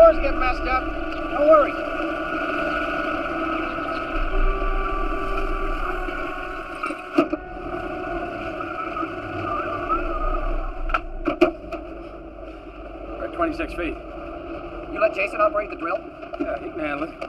doors get messed up. Don't worry. We're at 26 feet. You let Jason operate the drill? Yeah, he can handle it.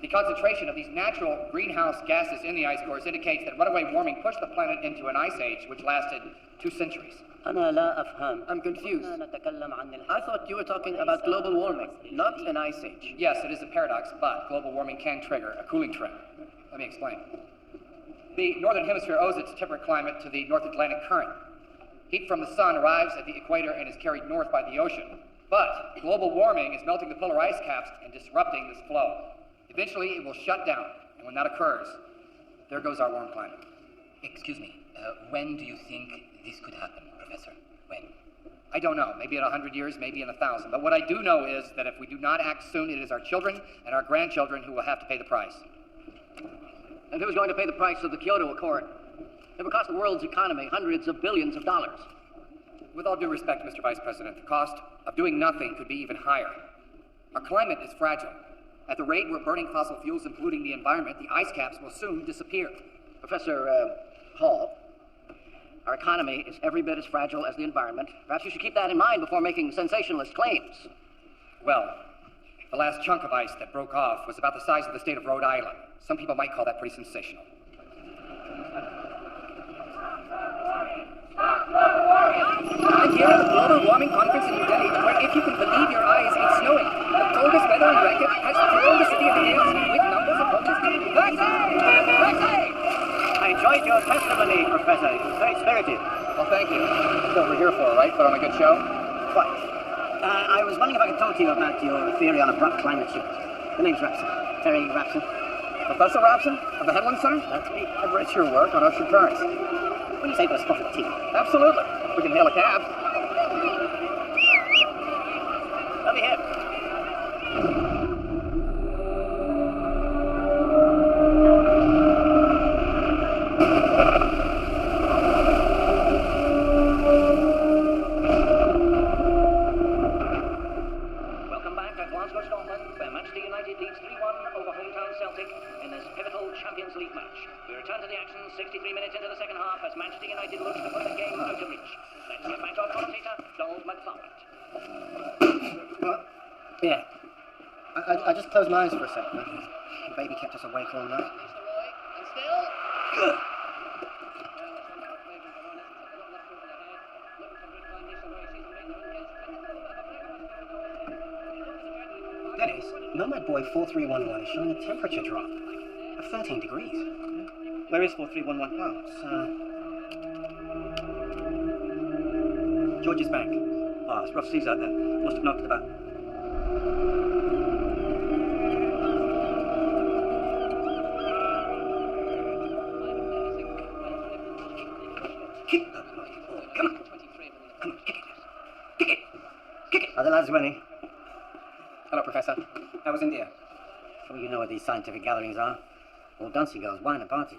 The concentration of these natural greenhouse gases in the ice cores indicates that runaway warming pushed the planet into an ice age which lasted 2 centuries. I'm confused. I thought you were talking about global warming, not an ice age. Yes, it is a paradox, but global warming can trigger a cooling trend. Let me explain. The northern hemisphere owes its temperate climate to the North Atlantic current. Heat from the sun arrives at the equator and is carried north by the ocean. But global warming is melting the polar ice caps and disrupting this flow. Eventually, it will shut down, and when that occurs, there goes our warm climate. Excuse me, when do you think this could happen, Professor? When? I don't know. Maybe in 100 years, maybe in 1,000. But what I do know is that if we do not act soon, it is our children and our grandchildren who will have to pay the price. And who's going to pay the price of the Kyoto Accord? It will cost the world's economy hundreds of billions of dollars. With all due respect, Mr. Vice President, the cost of doing nothing could be even higher. Our climate is fragile. At the rate we're burning fossil fuels and polluting the environment, the ice caps will soon disappear. Professor Hall, our economy is every bit as fragile as the environment. Perhaps you should keep that in mind before making sensationalist claims. Well, the last chunk of ice that broke off was about the size of the state of Rhode Island. Some people might call that pretty sensational. I'm here at the Global Warming Conference in New Delhi, where, if you can believe your eyes, it's snowing. The coldest weather on record has filled the city of the hills with numbers of homeless people. Vaccine! I enjoyed your testimony, Professor. It was very spirited. Well, thank you. That's what we're here for, right? Put on a good show? Quite. I was wondering if I could talk to you about your theory on abrupt climate change. The name's Rapson. Terry Rapson. Professor Rapson of the Headland Center? That's me. I've read your work on ocean currents. What do you say to a spot of tea? Absolutely. We can hail a cab. Let me hear. Welcome back to Glasgow, Scotland, where Manchester United leads 3-1 over hometown Celtic in this pivotal Champions League match. We return to the action 63 minutes into the second half as Manchester United looks to put the game out of reach. Let's get back to our commentator, Donald McFarland. Yeah. I just closed my eyes for a second. The baby kept us awake all night. And still... Nomad Boy 4311 is showing a temperature drop of 13 degrees. Where is 4311? Well, it's, George's Bank. Oh, it's rough seas out there. Must have knocked it about. Come on. Kick it. Are the lads winning? Hello, Professor. How was India? Sure you know what these scientific gatherings are. All dancing girls, wine and parties.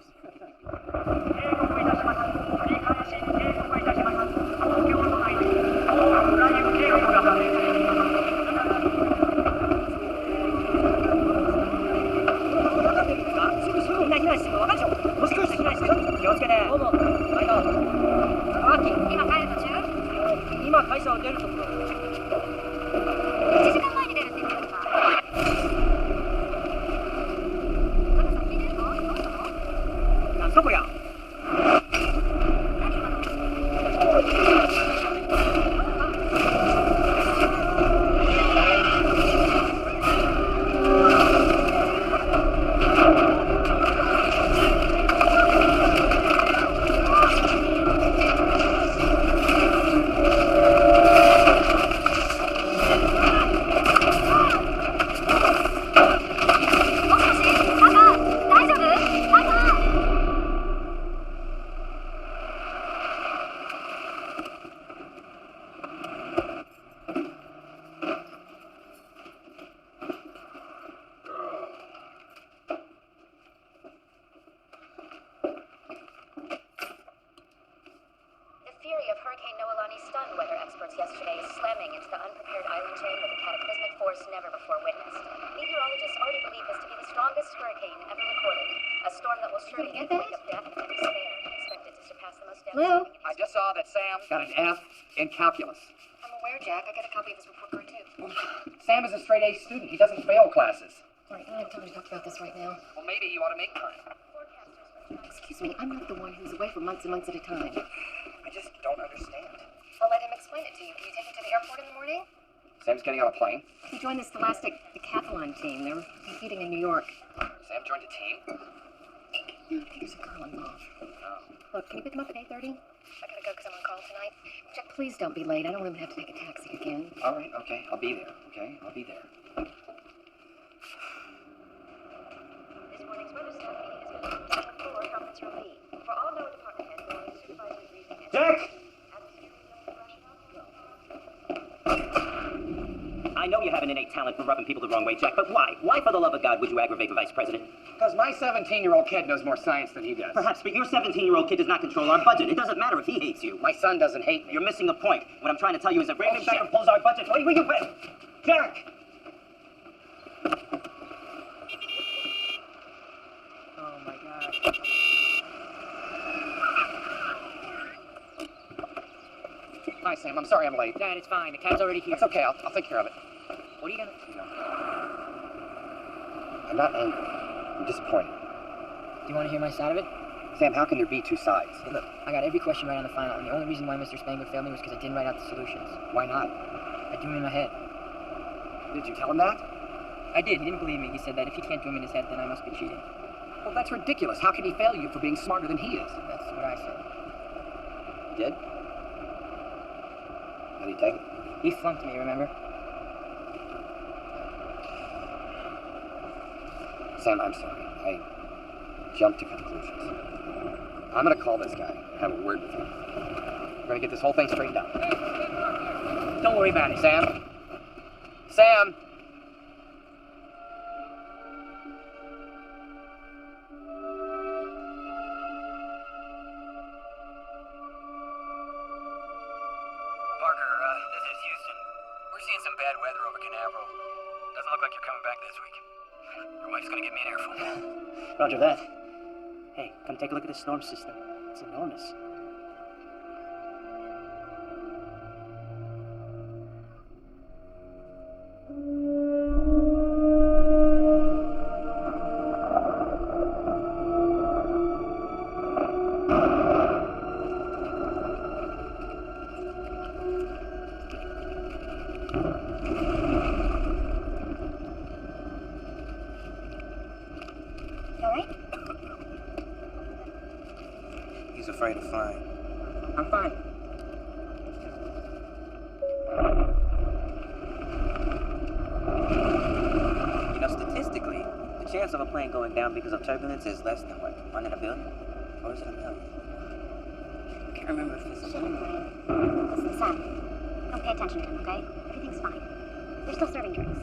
I just saw that Sam got an F in calculus. I'm aware, Jack. I got a copy of his report card, too. Sam is a straight A student. He doesn't fail classes. All right, I don't have time to talk about this right now. Well, maybe you ought to make time. Excuse me, I'm not the one who's away for months and months at a time. I just don't understand. I'll let him explain it to you. Can you take him to the airport in the morning? Sam's getting on a plane. He joined the Scholastic Decathlon team. They're competing in New York. Sam joined a team. I think there's a girl involved. Look, can you pick him up at 8:30? I gotta go because I'm on call tonight. Jack, please don't be late. I don't want him to have to take a taxi again. All right, okay. I'll be there, okay? I'll be there. This morning's weather staff meeting has been moved to the floor conference room B. For all NOAA department heads, there will be supervisory briefing at Jack! I know you have an innate talent for rubbing people the wrong way, Jack, but why? Why, for the love of God, would you aggravate the vice president? Because my 17-year-old kid knows more science than he does. Perhaps, but your 17-year-old kid does not control our budget. It doesn't matter if he hates you. My son doesn't hate me. You're missing the point. What I'm trying to tell you is that Raymond Becker pulls our budget. Wait, will you wait? Jack! Oh my God. Hi, Sam. I'm sorry I'm late. Dad, it's fine. The cab's already here. It's okay. I'll take care of it. What are you gonna... I'm not angry. I'm disappointed. Do you want to hear my side of it? Sam, how can there be two sides? Hey, look, I got every question right on the final, and the only reason why Mr. Spangler failed me was because I didn't write out the solutions. Why not? I do them in my head. Did you tell him that? I did. He didn't believe me. He said that if he can't do them in his head, then I must be cheating. Well, that's ridiculous. How can he fail you for being smarter than he is? That's what I said. He did? How did he take it? He flunked me, remember? Sam, I'm sorry. I jumped to conclusions. I'm gonna call this guy and have a word with him. We're gonna get this whole thing straightened out. Don't worry about it. Sam? Sam! Parker, this is Houston. We're seeing some bad weather over Canaveral. Doesn't look like you're coming back this week. Your wife's gonna get me an earful. Roger that. Hey, come take a look at this storm system. It's enormous. You all right? He's afraid of flying. I'm fine. You know, statistically, the chance of a plane going down because of turbulence is less than what? 1 in a billion? Or is it a million? I can't remember if it's a Shut up, million. Brian. Listen, Sam. Don't pay attention to him, okay? Everything's fine. They're still serving drinks.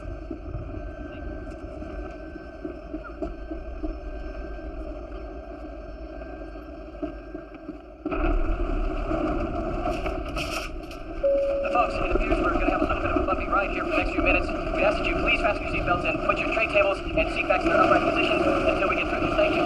Folks, it appears we're going to have a little bit of a bumpy ride here for the next few minutes. We ask that you please fasten your seatbelts and put your tray tables and seat backs in their upright positions until we get through this. Thank you.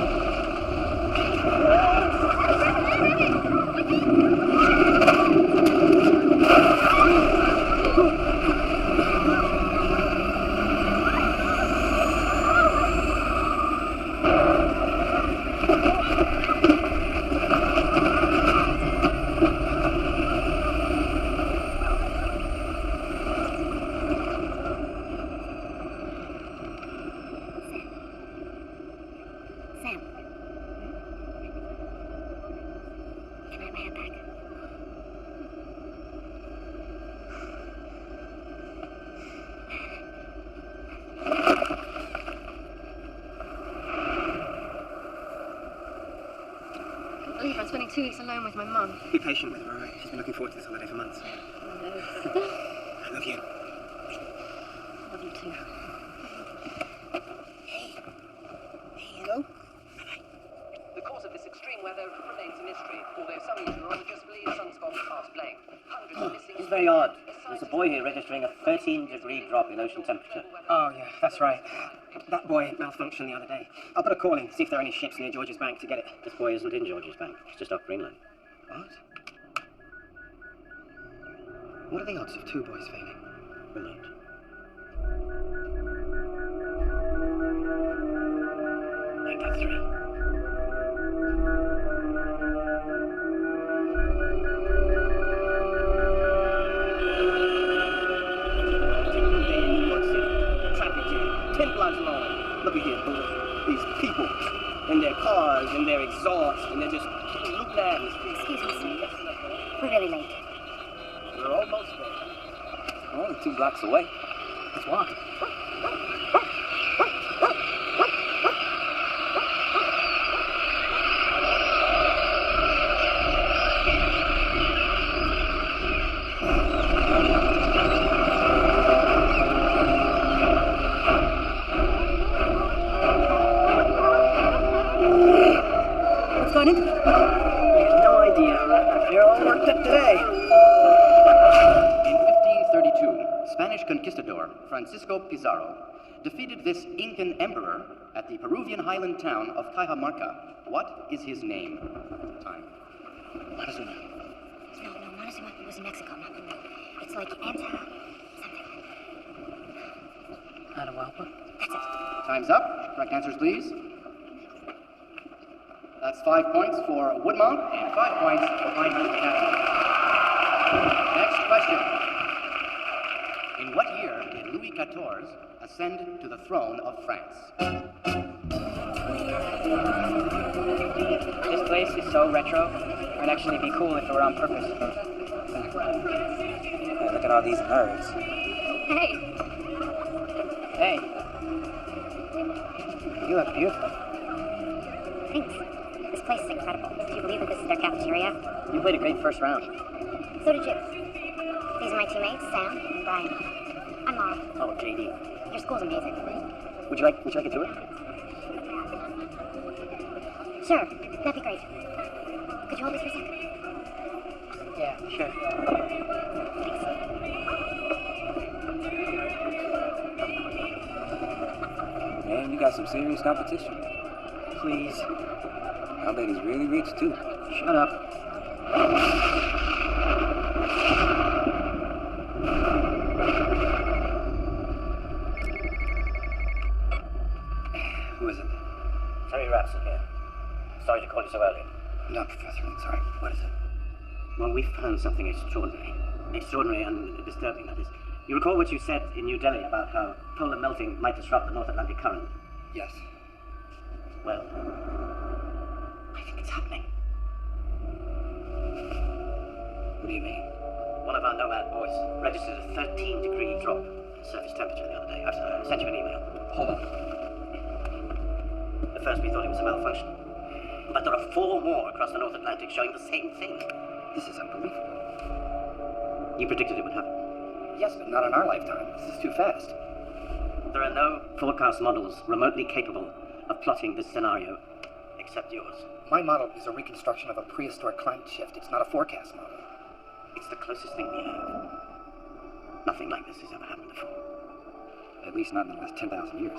Sam. Can I have my hat back? I can't believe I'm spending 2 weeks alone with my mum. Be patient with her, all right? She's been looking forward to this holiday for months. I love you. Love you too. Hey, hello? The cause of this extreme weather remains a mystery, although some meteorologists believe sunspots pass blank. Hundreds of missing... It's very odd. There's a boy here registering a 13-degree drop in ocean temperature. Oh, yeah, that's right. That boy malfunctioned the other day. I'll put a call in, see if there are any ships near George's Bank to get it. This boy isn't in George's Bank. He's just off Greenland. What? What are the odds of 2 boys failing? Remote. I got 3. Day in New York City, traffic jam, 10 blocks long. Look at here, these people, in their cars, in their exhaust, and they're just looking at me. Excuse me, sir. We're really late. We're almost there. We're only 2 blocks away. Let's walk. What's going on? I have no idea. They're all worked up today. In 1532, Spanish conquistador Francisco Pizarro defeated this Incan emperor at the Peruvian highland town of Cajamarca. What is his name? Time. Montezuma. No, Montezuma was in Mexico, not Peru. It's like Anta something. Atahualpa? That's it. Time's up. Correct answers, please. That's 5 points for Woodmont and 5 points for Heinrich Captain. Next question. In what year did Louis XIV ascend to the throne of France? This place is so retro. It'd actually be cool if it were on purpose. Hey, look at all these nerds. Hey, Hey. You look beautiful. thanks. This place is incredible. Do you believe that this is their cafeteria? You played a great first round. So did you. These are my teammates, Sam and Brian. I'm Laura. Oh, JD. Your school's amazing. Would you like a tour? Sure, that'd be great. Could you hold this for a sec? Yeah, sure. Man, you got some serious competition. Please. I bet he's really rich, too. Shut up. Who is it? Terry Ratson here. Sorry to call you so early. No, Professor, I'm sorry. What is it? Well, we found something extraordinary. Extraordinary and disturbing, that is. You recall what you said in New Delhi about how polar melting might disrupt the North Atlantic current? Yes. Well, I think it's happening. What do you mean? One of our nomad boys registered a 13-degree drop in surface temperature the other day. I sent you an email. Hold on. At first we thought it was a malfunction. But there are 4 more across the North Atlantic showing the same thing. This is unbelievable. You predicted it would happen. Yes, but not in our lifetime. This is too fast. There are no forecast models remotely capable of plotting this scenario, except yours. My model is a reconstruction of a prehistoric climate shift. It's not a forecast model. It's the closest thing we have. Nothing like this has ever happened before. At least not in the last 10,000 years.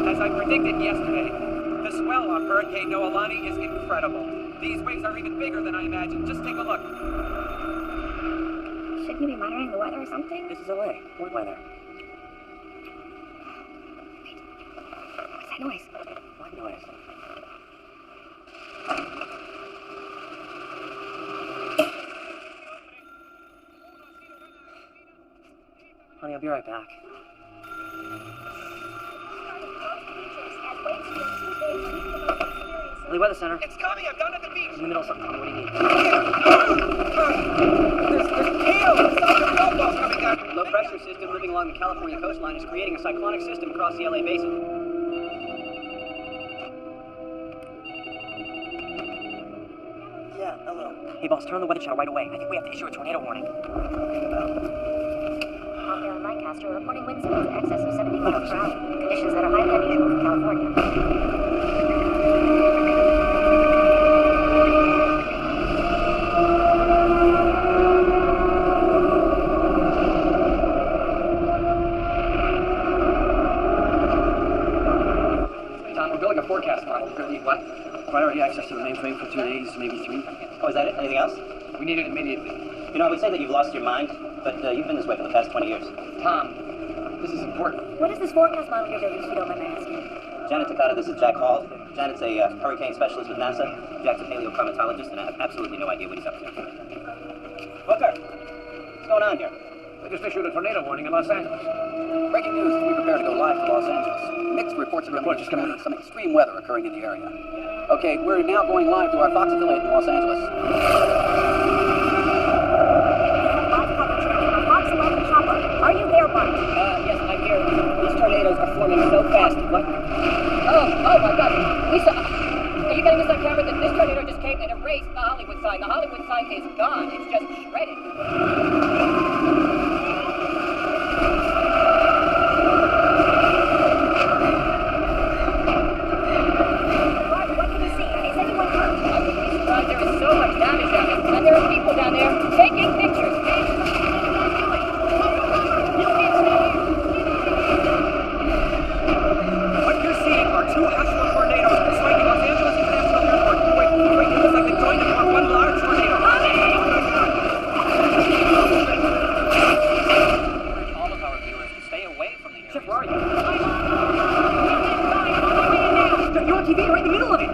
As I predicted yesterday, the swell on Hurricane Noelani is incredible. These waves are even bigger than I imagined. Just take a look. Shouldn't you be monitoring the weather or something? This is LA. What weather? What's that noise? What noise? Honey, I'll be right back. The Weather Center. It's coming! I'm down at the beach! In the middle of something. What do you need? There's hail! There's balls coming down! Low pressure system living along the California coastline is creating a cyclonic system across the LA basin. Yeah, hello. Hey boss, turn on the weather channel right away. I think we have to issue a tornado warning. Out there in Lancaster, reporting wind speeds in excess of 70 miles per hour. Conditions that are highly unusual for California. Tom, we're building a forecast model. We're going to need what? Priority access to the mainframe for 2 days, maybe 3. Oh, is that it? Anything else? We need it immediately. You know, I would say that you've lost your mind, but you've been this way for the past 20 years. Tom, this is important. What is this forecast model you're building, if you don't mind my asking? Janet took out of this is Jack Hall. Janet's a hurricane specialist with NASA. Jack's a paleoclimatologist, and I have absolutely no idea what he's up to. Booker, what's going on here? They just issued a tornado warning in Los Angeles. Breaking news as we prepare to go live to Los Angeles. Mixed reports are coming in some extreme weather occurring in the area. Okay, we're now going live to our Fox affiliate in Los Angeles. Are you there, Bart? Yes, I'm here. These tornadoes are forming so fast. What? Oh my God. Lisa, are you getting this on camera? This tornado just came and erased the Hollywood sign. The Hollywood sign is gone. It's just shredded. Bart, what can you see? Is anyone hurt? I wouldn't be surprised. There is so much damage down there. And there are people down there taking pictures. What you're seeing are 2 actual tornadoes striking Los Angeles International Airport. Wait, it looks like they joined into one large tornado. All of our viewers to stay away from the area. Chip, where are you? You're on TV right in the middle of it.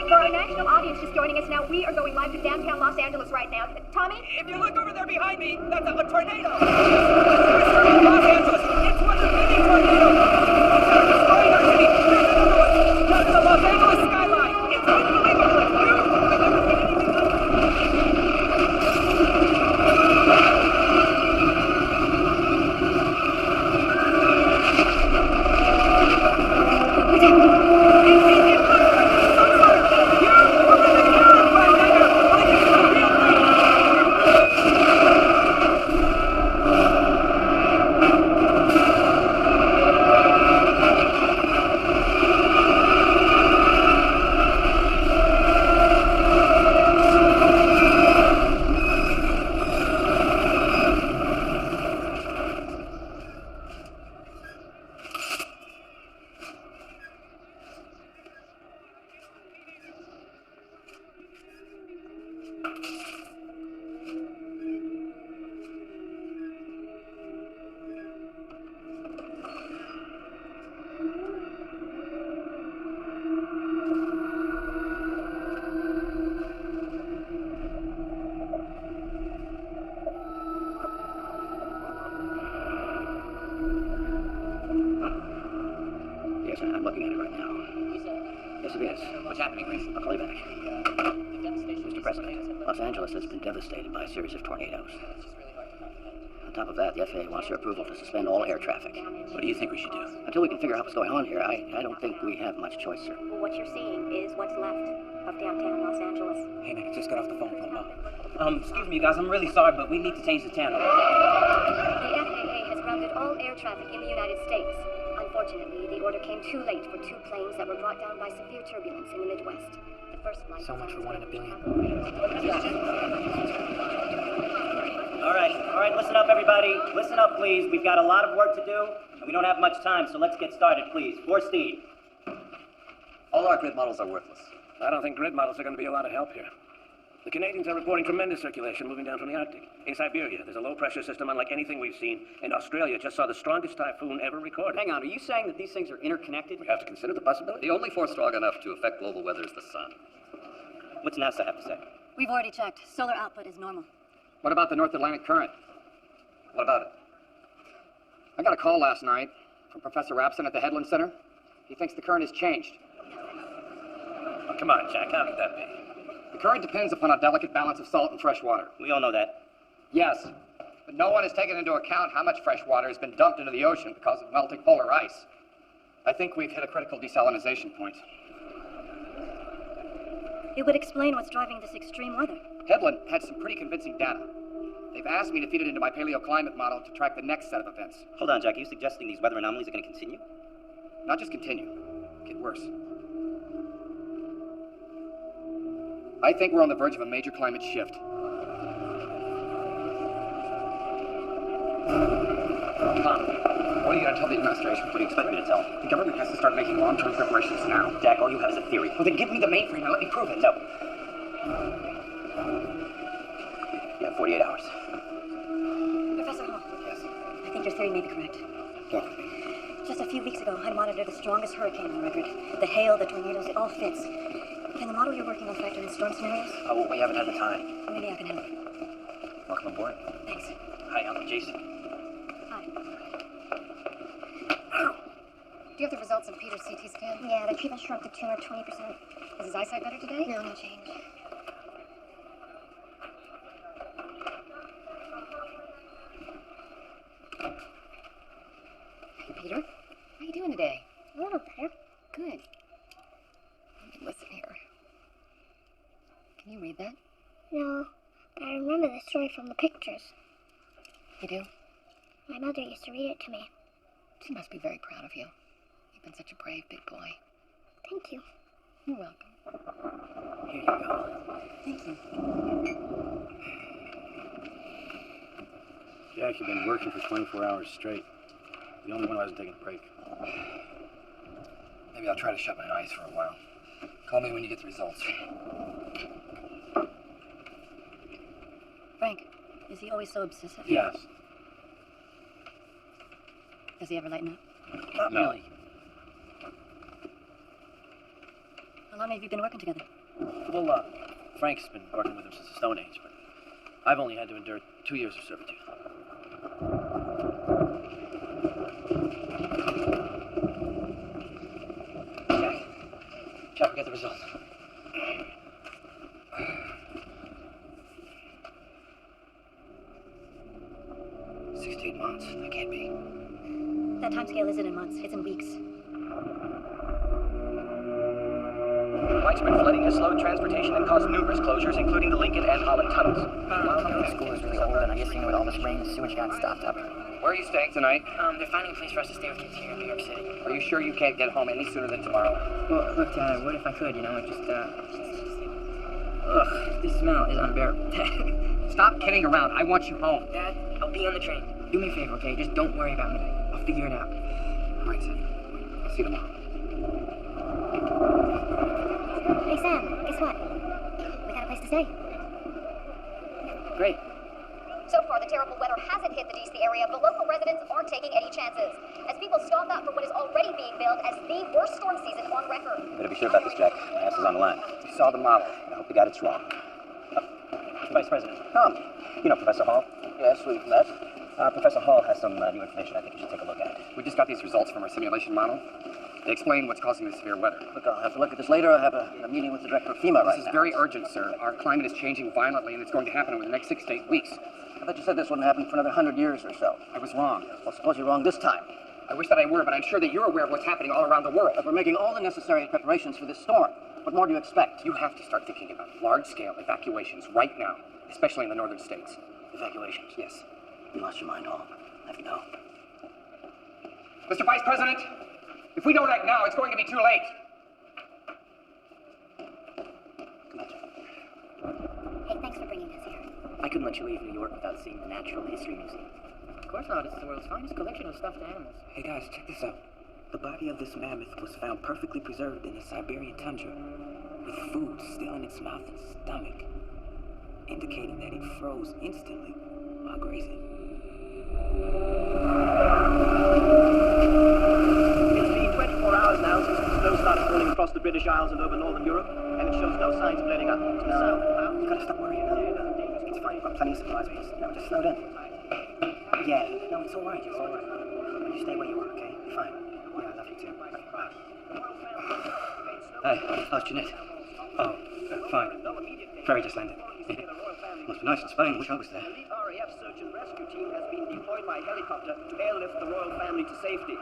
For our national audience just joining us now, we are going live to downtown Los Angeles right now. Tommy? If you look over there behind me, that's a tornado. It's Los Angeles. It's one of the many tornadoes. They're destroying our city. There's another one. That's the Los Angeles skyline. It's unbelievable. It's beautiful. I've never seen anything like I'm looking at it right now. Yes, it is. What's happening, Grace? I'll call you back. Mr. President, Los Angeles has been devastated by a series of tornadoes. On top of that, the FAA wants your approval to suspend all air traffic. What do you think we should do? Until we can figure out what's going on here, I don't think we have much choice, sir. Well, what you're seeing is what's left of downtown Los Angeles. Hey, Nick, just got off the phone from Mo. Excuse me, guys, I'm really sorry, but we need to change the channel. The FAA has grounded all air traffic in the United States. Unfortunately, the order came too late for 2 planes that were brought down by severe turbulence in the Midwest. The first flight. So much for 1 in a billion. All right, listen up, everybody. Listen up, please. We've got a lot of work to do, and we don't have much time, so let's get started, please. For Steve. All our grid models are worthless. I don't think grid models are going to be a lot of help here. The Canadians are reporting tremendous circulation moving down from the Arctic. In Siberia, there's a low-pressure system unlike anything we've seen, and Australia just saw the strongest typhoon ever recorded. Hang on, are you saying that these things are interconnected? We have to consider the possibility. The only force strong enough to affect global weather is the sun. What's NASA have to say? We've already checked. Solar output is normal. What about the North Atlantic Current? What about it? I got a call last night from Professor Rapson at the Headland Center. He thinks the current has changed. Oh, come on, Jack, how could that be? The current depends upon a delicate balance of salt and fresh water. We all know that. Yes, but no one has taken into account how much fresh water has been dumped into the ocean because of melting polar ice. I think we've hit a critical desalinization point. It would explain what's driving this extreme weather. Headland had some pretty convincing data. They've asked me to feed it into my paleoclimate model to track the next set of events. Hold on, Jack. Are you suggesting these weather anomalies are going to continue? Not just continue, get worse. I think we're on the verge of a major climate shift. Tom, what are you going to tell the administration? What do you expect me to tell? The government has to start making long-term preparations now. Jack, all you have is a theory. Well, then give me the mainframe and let me prove it. No. You have 48 hours. Professor Hall. Yes. I think your theory may be correct. Talk with me. Just a few weeks ago, I monitored the strongest hurricane on record. The hail, the tornadoes, it all fits. Can the model you're working on factor in storm scenarios? Oh, well, we haven't had the time. Maybe I can help. Welcome aboard. Thanks. Hi, I'm Jason. Hi. Do you have the results of Peter's CT scan? Yeah, the treatment shrunk the tumor 20%. Is his eyesight better today? No, no change. Hey, Peter. How you doing today? A little better. Good. Let me listen here. Can you read that? No, but I remember the story from the pictures. You do? My mother used to read it to me. She must be very proud of you. You've been such a brave big boy. Thank you. You're welcome. Here you go. Thank you. Jack, you've been working for 24 hours straight. The only one who hasn't taken a break. Maybe I'll try to shut my eyes for a while. Call me when you get the results. Frank, is he always so obsessive? Yes. Does he ever lighten up? Not No. really. How long have you been working together? Well, Frank's been working with him since the Stone Age, but I've only had to endure 2 years of servitude. Check, get the results. 16 months. That can't be. That timescale isn't in months, it's in weeks. Widespread flooding has slowed transportation and caused numerous closures, including the Lincoln and Holland tunnels. The school is really old, and I guess with all this rain, the sewage got stopped up. Where are you staying tonight? They're finding a place for us to stay with kids here in New York City. Are you sure you can't get home any sooner than tomorrow? Well, look, what if I could, Ugh, this smell is unbearable. Stop kidding around. I want you home. Dad, I'll be on the train. Do me a favor, okay? Just don't worry about me. I'll figure it out. All right, son. I'll see you tomorrow. Hey, Sam, guess what? We got a place to stay. Great. So far, the terrible weather hasn't hit the D.C. area, but local residents aren't taking any chances as people stock up for what is already being billed as the worst storm season on record. Better be sure about this, Jack. My ass is on the line. You saw the model. I hope you got it wrong. Vice President. Tom. You know Professor Hall? Yes, we've met. Professor Hall has some new information I think you should take a look at. We just got these results from our simulation model. They explain what's causing the severe weather. Look, I'll have to look at this later. I have a meeting with the director of FEMA right This is now. very urgent, sir. Our climate is changing violently, and it's going to happen over the next 6 to 8 weeks. I thought you said this wouldn't happen for another 100 years or so. I was wrong. Well, suppose you're wrong this time. I wish that I were, but I'm sure that you're aware of what's happening all around the world. But we're making all the necessary preparations for this storm. What more do you expect? You have to start thinking about large-scale evacuations right now, especially in the northern states. Evacuations? Yes. You lost your mind, Hall. I know. Mr. Vice President, if we don't act now, it's going to be too late. Hey, thanks for bringing us here. I couldn't let you leave New York without seeing the Natural History Museum. Of course not. It's the world's finest collection of stuffed animals. Hey guys, check this out. The body of this mammoth was found perfectly preserved in the Siberian tundra, with food still in its mouth and stomach, indicating that it froze instantly while grazing. It's been 24 hours now since the snow started falling across the British Isles and over northern Europe, and it shows no signs of letting up. To the south, You gotta stop worrying now. It's fine, you've got plenty of supplies. Just slow down. Yeah, no, it's alright, it's alright. You stay where you are, okay? You're fine. Yeah, I love you too. Hey, how's Jeanette? Oh, fine. Ferry just landed. Must be nice in Spain. Wish I was there. The elite RAF search and rescue team has been deployed by helicopter to airlift the royal family to safety.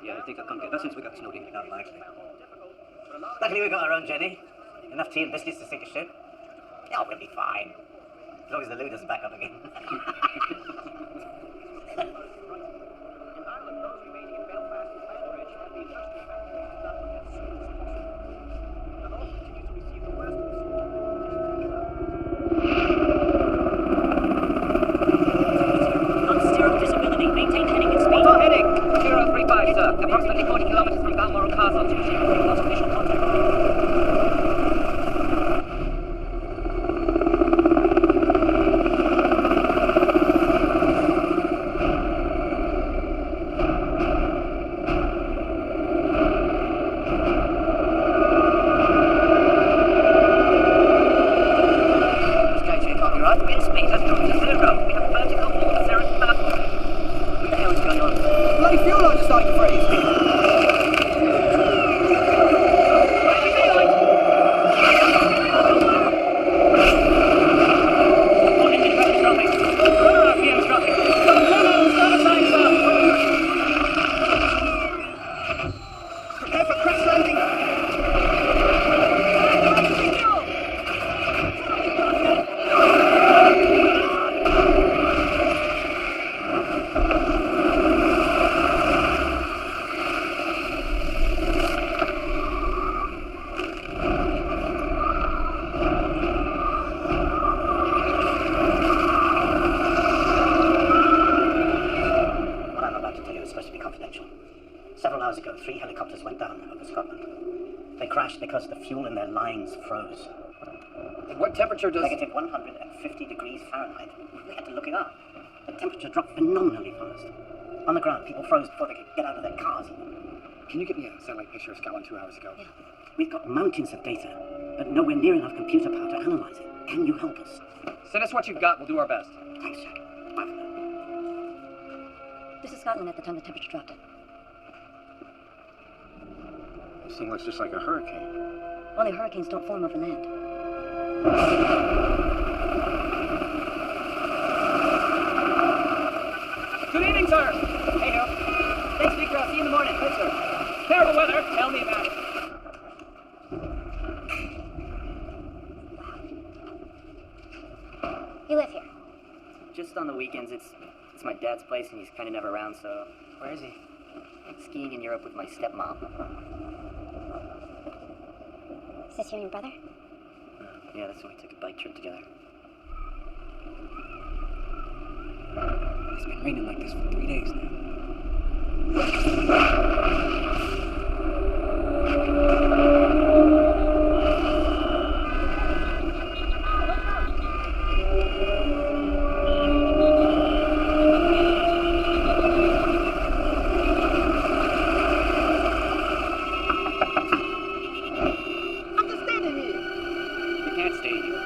Yeah, I think I'll come get that since we got snowed in. Not likely. Luckily we got our own Jenny. Enough tea and biscuits to sink a ship. Yeah, we'll be fine. As long as the loo doesn't back up again. In Ireland, those remaining in Belfast and Banbridge have been rushed to evacuate Dublin as soon as possible. The North continues to receive the worst of the storm. Unsteerable visibility. Maintain heading and speed. Auto heading. 035, sir. Approximately 40 kilometers from Balmoral Castle. Lost visual contact. Bloody fuel lines are starting to freeze. Prepare for crash landing. What I'm about to tell you is supposed to be confidential. Several hours ago, 3 helicopters went down over Scotland. They crashed because the fuel in their lines froze. At what temperature does... Negative 150 degrees Fahrenheit. We had to look it up. The temperature dropped phenomenally fast. On the ground, people froze before they could get out of their cars. Can you get me a satellite picture of Scotland 2 hours ago? Yeah. We've got mountains of data, but nowhere near enough computer power to analyze it. Can you help us? Send us what you've got. We'll do our best. Thanks, Jack. Bye for now. This is Scotland at the time the temperature dropped. This thing looks just like a hurricane. Only hurricanes don't form over land. Good evening, sir. Hey, Harold. Thanks, Victor. I'll see you in the morning. Yes, sir. Terrible weather. Tell me about it. You live here. Just on the weekends. It's my dad's place, and he's kind of never around, so... Where is he? Skiing in Europe with my stepmom. Is this you and your brother? Yeah, that's when we took a bike trip together. It's been raining like this for 3 days now. I'm just standing here. You can't stay here.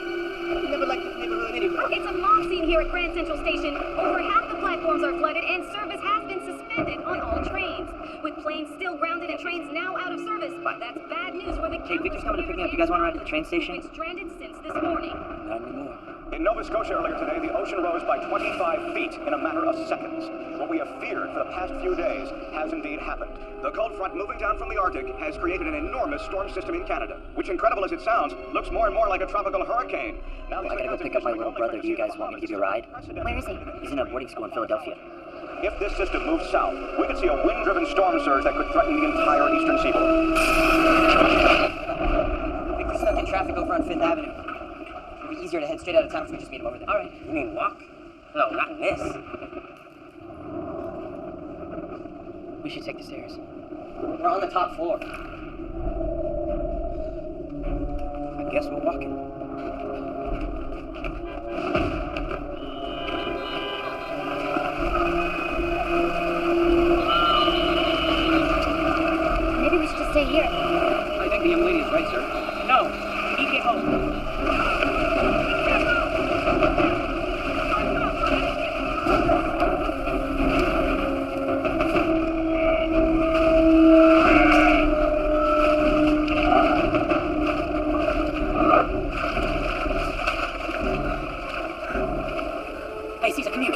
You never liked this neighborhood anyway. It's a mob scene here at Grand Central Station. Over half the platforms are flooded and service has been suspended on all trains. planes. With planes still grounded and trains now out of service. That's bad news for the Hey, Victor's coming to pick me up. You guys want to ride to the train station? It's stranded since this morning. Not anymore. In Nova Scotia earlier today, the ocean rose by 25 feet in a matter of seconds. What we have feared for the past few days has indeed happened. The cold front moving down from the Arctic has created an enormous storm system in Canada, which, incredible as it sounds, looks more and more like a tropical hurricane. Now, I gotta go pick up my little brother. Do you guys want me to give you a ride? Where is he? He's in a boarding school in Philadelphia. If this system moves south, we could see a wind-driven storm surge that could threaten the entire eastern seaboard. Victor's stuck in traffic over on 5th Avenue. It'd be easier to head straight out of town if we just meet him over there. All right. You mean walk? No, not in this. We should take the stairs. We're on the top floor. I guess we're walking. Maybe we should just stay here. I think the young lady is right, sir. No. He get home. Hey, Caesar, come here.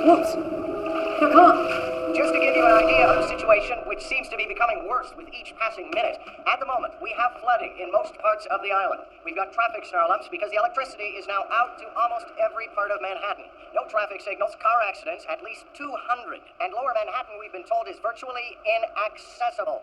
Whoops. Now, come on. Just to give you an idea of the situation, which seems to be becoming worse with each passing minute, at the moment, we have flooding in most parts of the island. We've got traffic snarl-ups because the electricity is now out to almost every part of Manhattan. No traffic signals, car accidents, at least 200. And lower Manhattan, we've been told, is virtually inaccessible.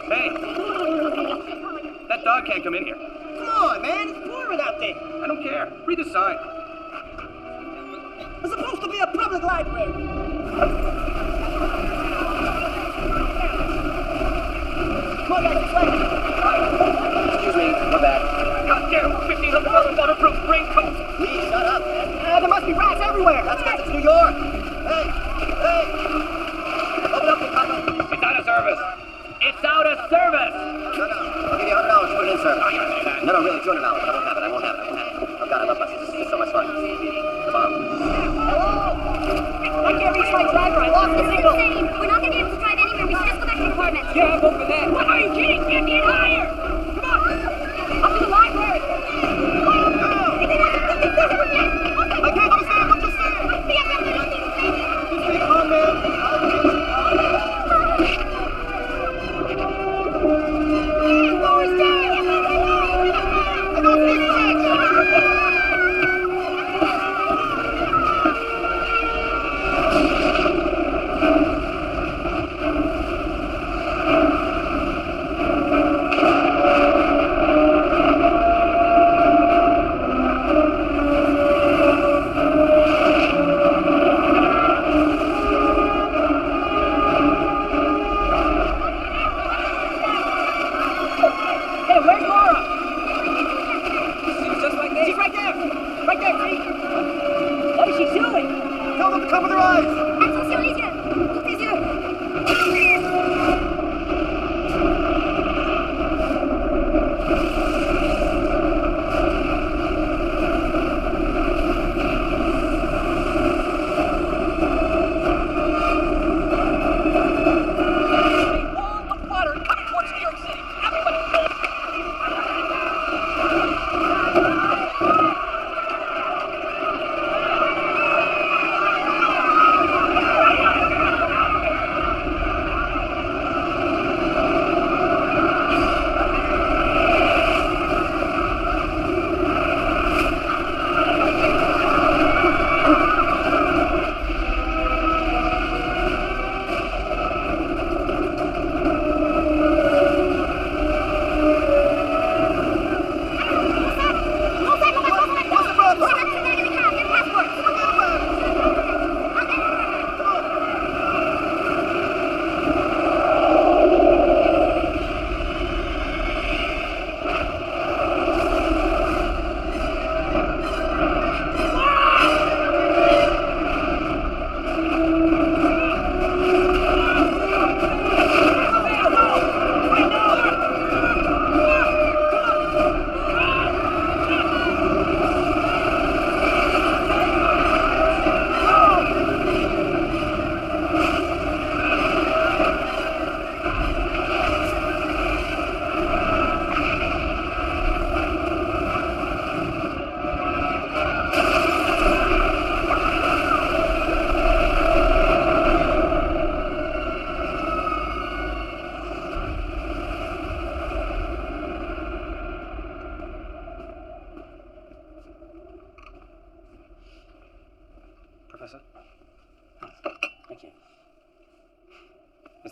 Hey! That dog can't come in here. Come on, man. It's pouring out there. I don't care. Read the sign. It's supposed to be a public library. Come on, guys. This way. Excuse me. We're back. Goddamn $1,500 waterproof raincoat. Please, shut up, man. There must be rats everywhere. That's because it's New York. Hey! Hey! Open up the cover. It's out of service. It's out of service. No. I'll give you $100 to put it in service. Oh, you don't do that. No, really, $200. I won't have it. Oh, God, I love buses. This is so much fun. Come on. Hello? I can't reach my driver. I lost the This is signal. insane. We're not going to be able to drive anywhere. We should just go back to the apartment. Yeah, go for that. What are you kidding? Can't get higher. Come on. Up to the library. I can't understand what you're saying! Just be calm, man.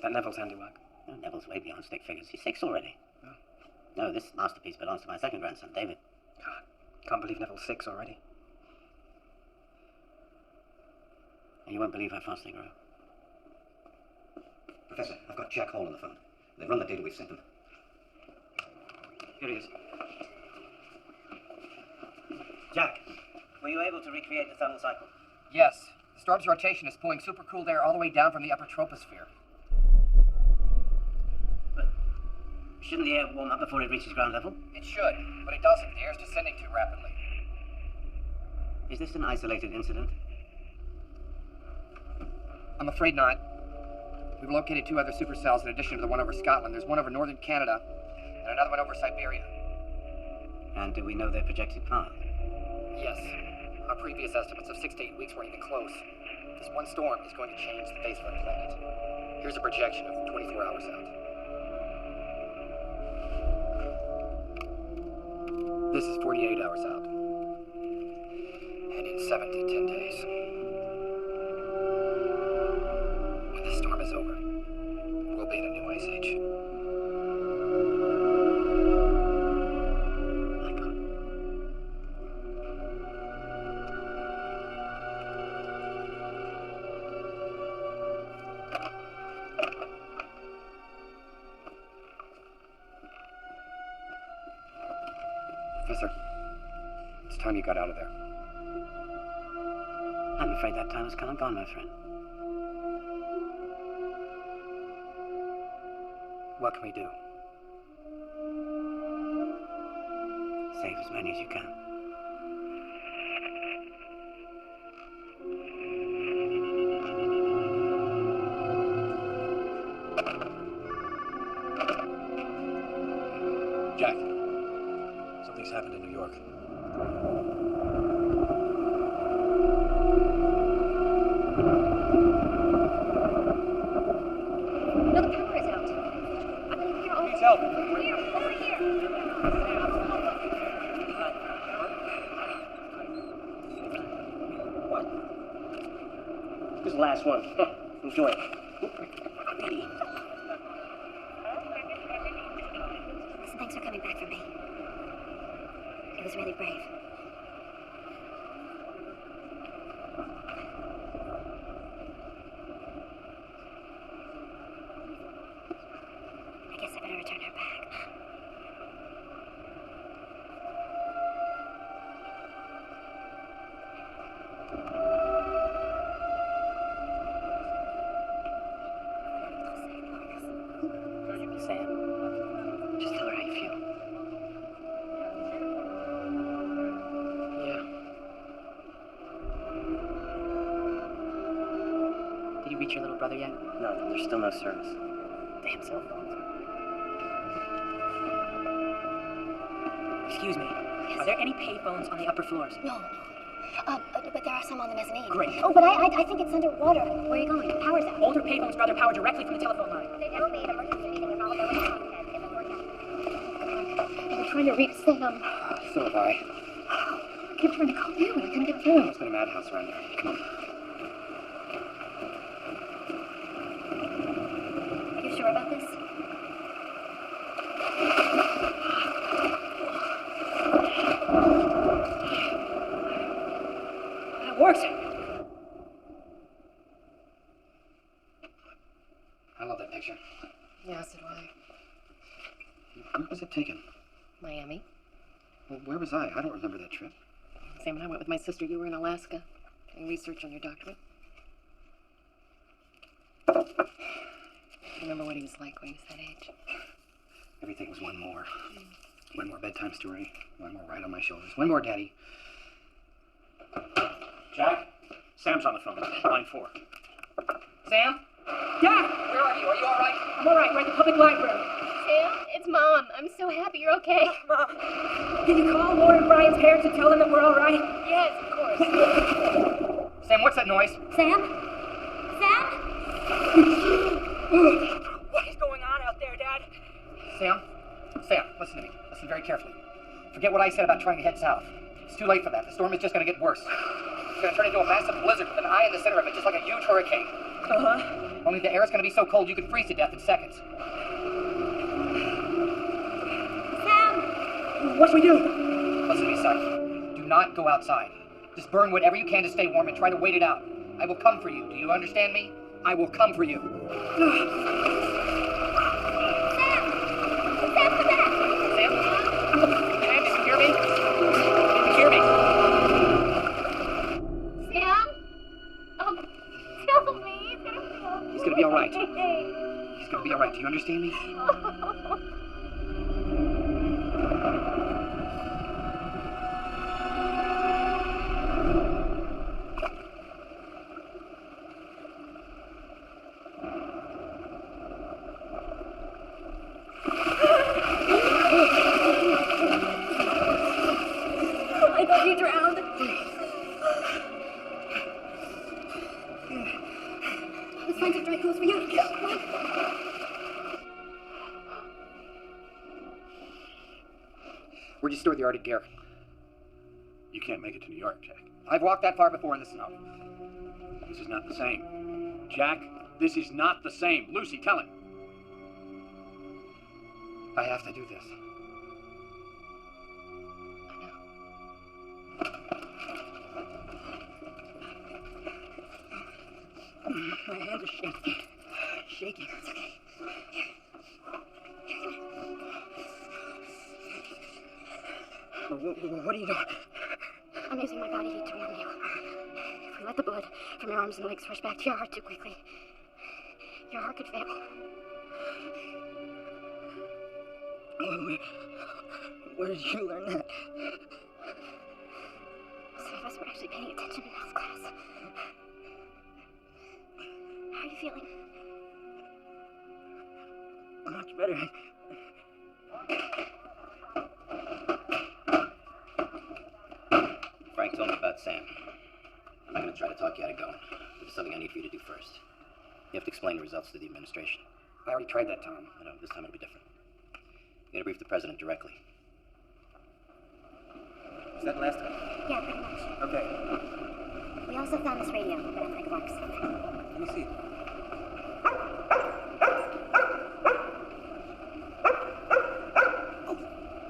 that Neville's handiwork? Oh, Neville's way beyond stick figures. He's 6 already. Oh. No, this masterpiece belongs to my second grandson, David. God, can't believe Neville's 6 already. You won't believe how fast they grow. Professor, I've got Jack Hall on the phone. They've run the data we've sent them. Here he is. Jack, were you able to recreate the thermal cycle? Yes. The storm's rotation is pulling supercooled air all the way down from the upper troposphere. But shouldn't the air warm up before it reaches ground level? It should, but it doesn't. The air's descending too rapidly. Is this an isolated incident? I'm afraid not. We've located 2 other supercells in addition to the one over Scotland. There's one over northern Canada and another one over Siberia. And do we know their projected path? Yes. Our previous estimates of 6 to 8 weeks weren't even close. This one storm is going to change the face of our planet. Here's a projection of 24 hours out. This is 48 hours out. And in 7 to 10 days. When the storm is over, we'll be in a new ice age. Professor, it's time you got out of there. I'm afraid that time has come and gone, my friend. What can we do? Save as many as you can. Jack, something's happened in New York. No, the power is out. I'm gonna hear all. Needs help. Here, over here. What? This is the last one. Enjoy it. Listen, thanks for coming back for me. It was really brave. I guess I better return her back. Sam, just tell her how you feel. Yeah. Did you reach your little brother yet? No, there's still no service. Damn cell phones. Excuse me. Are there any payphones on the upper floors? No. But there are some on the mezzanine. Great. Oh, but I think it's underwater. Where are you going? The power's out. Older payphones draw their power directly from the telephone line. They've now made emergency meeting with probability content in the forecast. I'm trying to reach Sam. So have I. I kept trying to call you and I couldn't get through. It's been a madhouse around here. Come on. You sure about this? That works. I love that picture. Yeah, so do I. Where was it taken? Miami. Well, where was I? I don't remember that trip. Sam and I went with my sister. You were in Alaska doing research on your doctorate. Remember what he was like when he was that age? Everything was one more. One more bedtime story. One more ride on my shoulders. One more, Daddy. Jack, Sam's on the phone. Line 4. Sam? Dad! Where are you? Are you all right? I'm all right. We're at the public library. Sam, it's Mom. I'm so happy you're okay. Mom, did you call Laura and Brian's parents and tell them that we're all right? Yes, of course. Sam, what's that noise? Sam? Sam? What is going on out there, Dad? Sam, listen to me. Listen very carefully. Forget what I said about trying to head south. It's too late for that. The storm is just going to get worse. It's going to turn into a massive blizzard with an eye in the center of it, just like a huge hurricane. Uh-huh. Only the air's gonna be so cold you could freeze to death in seconds. Sam! What should we do? Listen to me, son. Do not go outside. Just burn whatever you can to stay warm and try to wait it out. I will come for you. Do you understand me? I will come for you. Sam, come back! Sam? Sam, did you hear me? Did you hear me? Sam? Tell me. He's gonna be all right. He's gonna be all right. Do you understand me? I thought you drowned. Let's find some dry clothes for you. Come on. Where'd you store the Arctic gear? You can't make it to New York, Jack. I've walked that far before in the snow. This is not the same. Jack, this is not the same. Lucy, tell him. I have to do this. My hands are shaking. Shaking. It's okay. What are you doing? I'm using my body heat to warm you. If we let the blood from your arms and legs rush back to your heart too quickly, your heart could fail. Where did you learn that? Some of us were actually paying attention in health class. How are you feeling? Much better. Frank told me about Sam. I'm not going to try to talk you out of going. There's something I need for you to do first. You have to explain the results to the administration. I already tried that, Tom. I know, this time it'll be different. You're going to brief the president directly. Is that last time? Yeah, pretty much. Okay. We also found this radio, but I don't think it works. Let me see.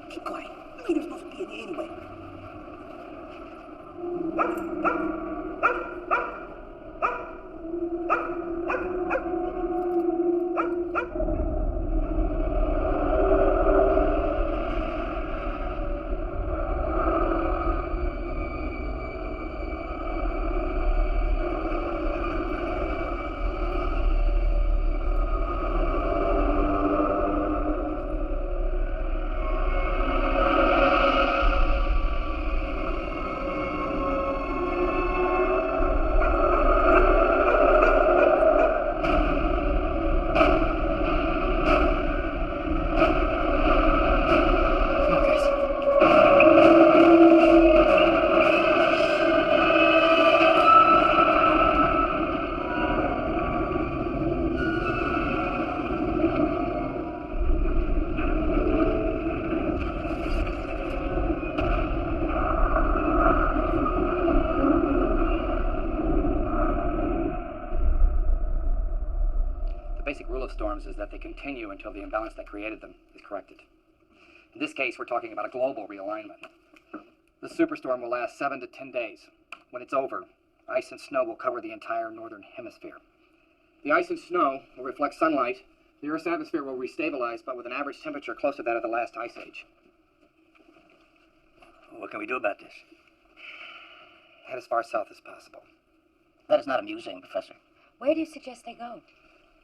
Keep quiet. I mean, you're supposed to be in here anyway. Storms is that they continue until the imbalance that created them is corrected. In this case, we're talking about a global realignment. The superstorm will last 7 to 10 days. When it's over, ice and snow will cover the entire northern hemisphere. The ice and snow will reflect sunlight. The Earth's atmosphere will restabilize, but with an average temperature close to that of the last ice age. What can we do about this? Head as far south as possible. That is not amusing, Professor. Where do you suggest they go?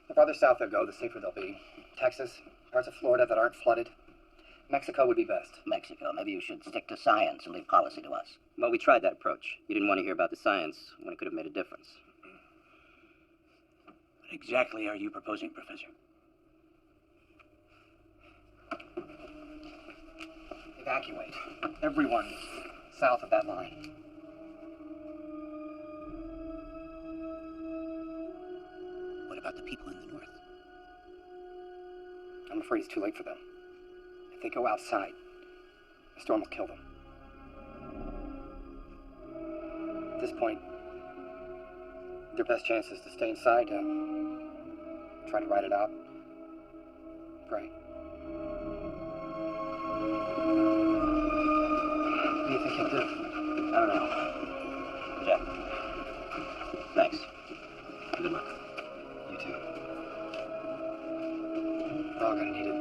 The farther south they go, the safer they'll be. Texas, parts of Florida that aren't flooded. Mexico would be best. Mexico. Maybe you should stick to science and leave policy to us. Well, we tried that approach. You didn't want to hear about the science when it could have made a difference. What exactly are you proposing, Professor? Evacuate everyone south of that line. What about the people in the north? I'm afraid it's too late for them. If they go outside, the storm will kill them. At this point, their best chance is to stay inside, try to ride it out. Pray. What do you think he'll do? I don't know. Jack. Thanks. Good luck. You too. We're all gonna need it.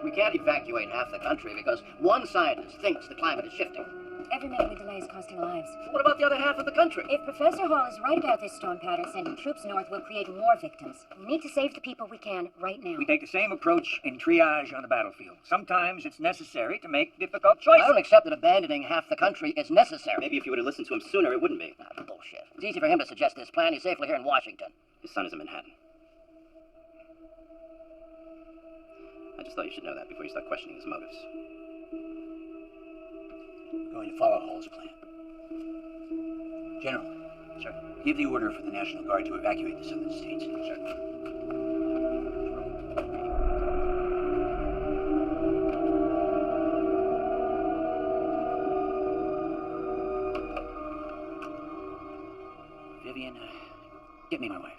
We can't evacuate half the country because one scientist thinks the climate is shifting. Every minute we delay is costing lives. What about the other half of the country? If Professor Hall is right about this storm pattern, sending troops north will create more victims. We need to save the people we can right now. We take the same approach in triage on the battlefield. Sometimes it's necessary to make difficult choices. I don't accept that abandoning half the country is necessary. Maybe if you would have listened to him sooner, it wouldn't be. Bullshit. It's easy for him to suggest this plan. He's safely here in Washington. His son is in Manhattan. I just thought you should know that before you start questioning his motives. We're going to follow Hall's plan. General. Sir. Give the order for the National Guard to evacuate the southern states. Sir. Vivian, get me my wife.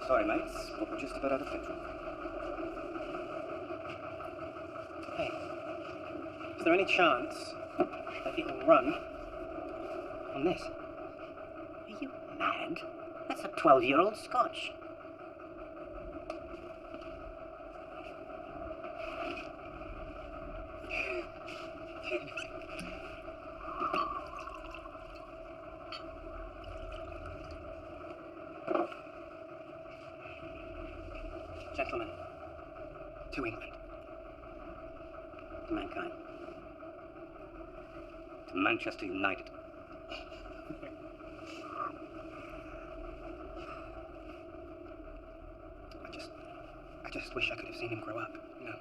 Sorry, mates, but we're just about out of petrol. Hey, is there any chance that it will run on this? Are you mad? That's a 12-year-old Scotch. Gentlemen, to England. To mankind. To Manchester United. I just wish I could have seen him grow up, you know.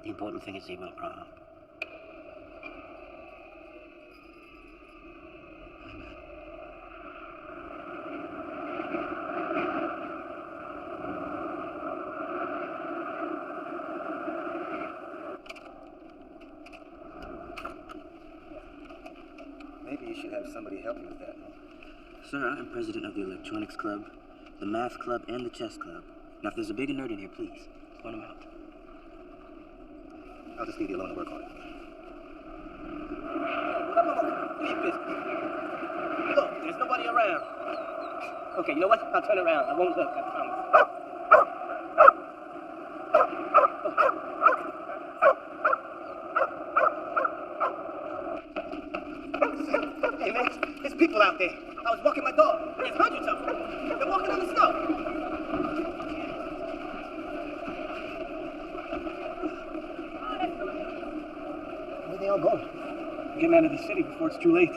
The important thing is he will grow up. Maybe you should have somebody help you with that. Sir, I am president of the Electronics Club, the Math Club, and the Chess Club. Now, if there's a bigger nerd in here, please, point him out. I'll just leave you alone to work on it. Look, there's nobody around. Okay, you know what? I'll turn around. I won't look, I promise. Hey, man, there's people out there. I was walking my dog. There's hundreds of them. They're walking on the snow. Where are they all going? Getting out of the city before it's too late.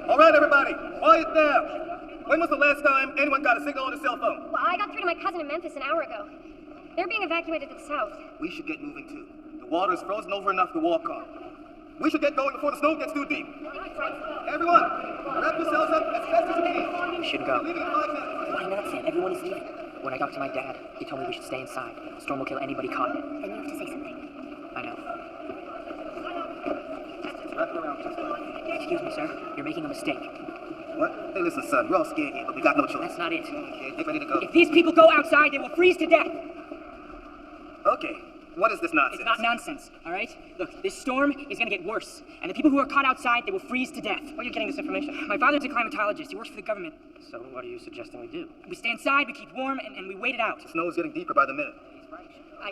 All right, everybody, quiet down. When was the last time anyone got a signal on a cell phone? Well, I got through to my cousin in Memphis an hour ago. They're being evacuated to the south. We should get moving too. The water is frozen over enough to walk on. We should get going before the snow gets too deep. Everyone, wrap yourselves up as fast as you can. We should go. We're leaving in 5 minutes. Why not, Sam? Everyone is leaving. When I talked to my dad, he told me we should stay inside. The storm will kill anybody caught in it. Then you have to say something. I know. Wrap it around yourself. Excuse me, sir. You're making a mistake. What? Hey, listen, son. We're all scared here, but we got no choice. That's not it. Okay, get ready to go. If these people go outside, they will freeze to death. Okay. What is this nonsense? It's not nonsense, all right? Look, this storm is going to get worse, and the people who are caught outside, they will freeze to death. Where are you getting this information? My father's a climatologist. He works for the government. So what are you suggesting we do? We stay inside, we keep warm, and we wait it out. The snow is getting deeper by the minute.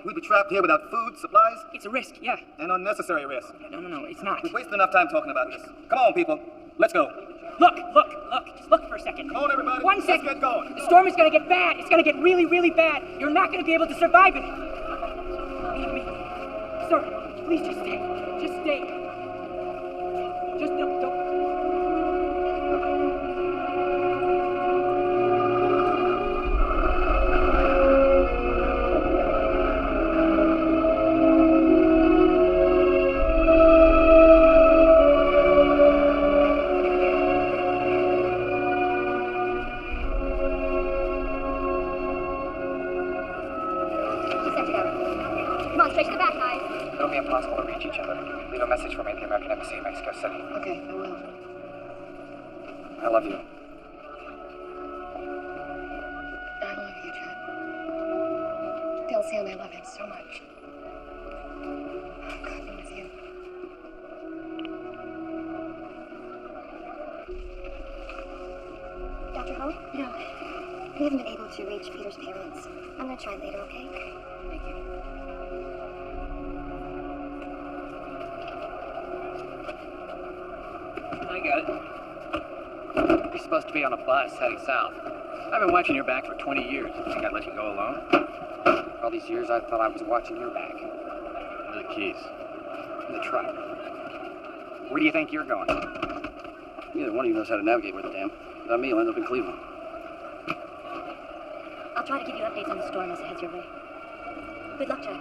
We'd be trapped here without food, supplies. It's a risk, yeah. An unnecessary risk. No, it's not. We've wasted enough time talking about this. Come on, people. Let's go. Look. Just look for a second. Come on, everybody. One second. Let's get going. The storm is going to get bad. It's going to get really, really bad. You're not going to be able to survive it. Believe me. Sir, please just stay. Just stay. Just don't. straight to the back, guys. It'll be impossible to reach each other. Leave a message for me at the American Embassy in Mexico City. Okay, I will. I love you. I love you, Chad. Tell Sam I love him so much. God be with you. Dr. Ho? Yeah. We haven't been able to reach Peter's parents. I'm gonna try later, okay? Thank you. I got it. You're supposed to be on a bus heading south. I've been watching your back for 20 years. You think I'd let you go alone? All these years, I thought I was watching your back. Where are the keys? In the truck. Where do you think you're going? Neither one of you knows how to navigate with the damn. Without me, you'll end up in Cleveland. I'll try to give you updates on the storm as it heads your way. Good luck, Jack.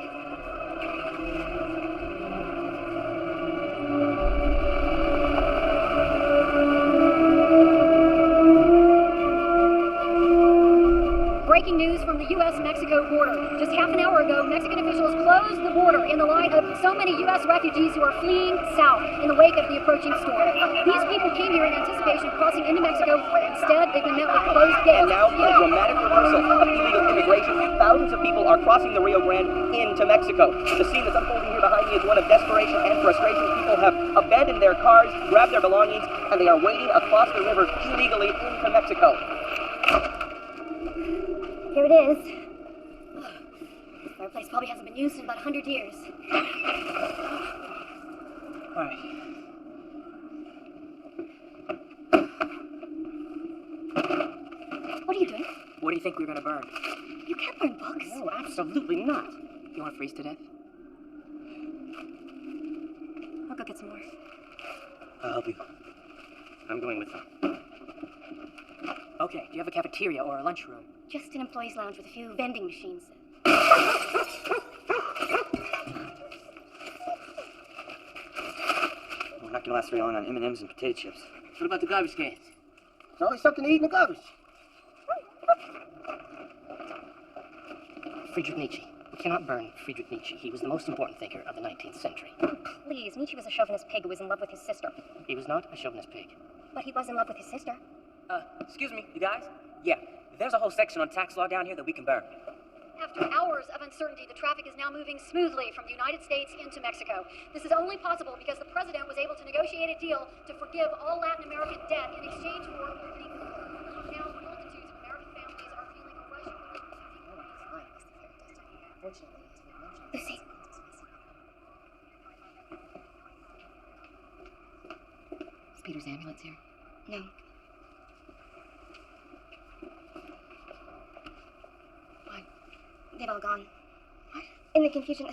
Breaking news from the U.S.-Mexico border. Just half an hour ago, Mexican officials closed the border in the light of so many U.S. refugees who are fleeing south in the wake of the approaching storm. These people came here in anticipation of crossing into Mexico. Instead, they've been met with closed gates. And now, a dramatic reversal of illegal immigration. Thousands of people are crossing the Rio Grande into Mexico. The scene that's unfolding here behind me is one of desperation and frustration. People have abandoned their cars, grabbed their belongings, and they are wading across the river illegally into Mexico. Here it is. This fireplace probably hasn't been used in about 100 years. All right. What are you doing? What do you think we're gonna burn? You can't burn books. No, absolutely not. You wanna freeze to death? I'll go get some more. I'll help you. I'm going with them. Okay, do you have a cafeteria or a lunchroom? Just an employee's lounge with a few vending machines. We're not gonna last very long on M&Ms and potato chips. What about the garbage cans? There's always something to eat in the garbage. Friedrich Nietzsche. We cannot burn Friedrich Nietzsche. He was the most important thinker of the 19th century. Please, Nietzsche was a chauvinist pig who was in love with his sister. He was not a chauvinist pig. But he was in love with his sister. Excuse me, you guys? Yeah, there's a whole section on tax law down here that we can burn. After hours of uncertainty, the traffic is now moving smoothly from the United States into Mexico. This is only possible because the president was able to negotiate a deal to forgive all Latin American debt in exchange for opening the border. Now, multitudes of American families are feeling a rush of Lucy. Is Peter's ambulance here? No. Why? They've all gone. What? In the confusion,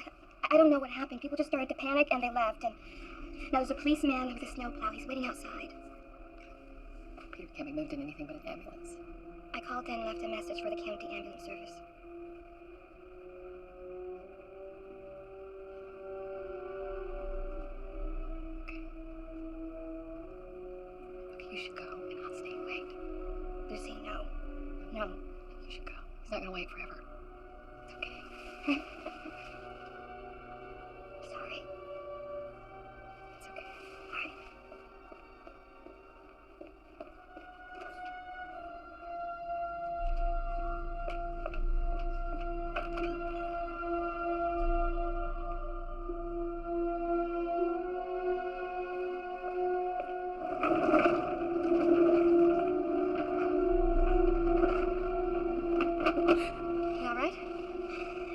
I don't know what happened. People just started to panic and they left. And now there's a policeman with a snowplow. He's waiting outside. Peter can't be moved in anything but an ambulance. I called in and left a message for the county ambulance service. Okay, you should go and I'll stay and wait. Lucy, no. No. You should go. He's not gonna wait forever. It's okay. Sorry. It's okay. All right. You all right?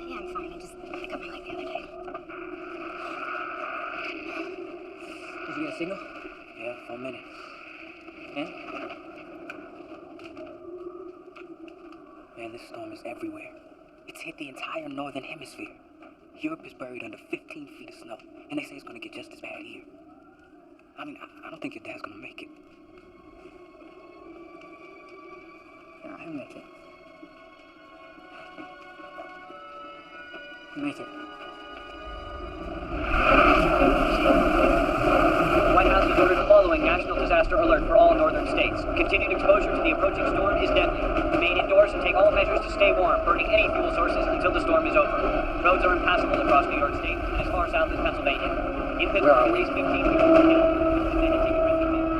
Yeah, I'm fine. I got my leg the other day. Did you get a signal? Yeah, 4 minutes. And? Man, this storm is everywhere. It's hit the entire northern hemisphere. Europe is buried under 15 feet of snow, and they say it's gonna get just as bad here. I mean, I don't think your dad's gonna make it. Yeah, I'll make it. Make it. The White House has ordered the following national disaster alert for all northern states. Continued exposure to the approaching storm is deadly. Remain indoors and take all measures to stay warm, burning any fuel sources until the storm is over. Roads are impassable across New York State and as far south as Pennsylvania. In Where are Pittsburgh, at we? least 15 people were killed.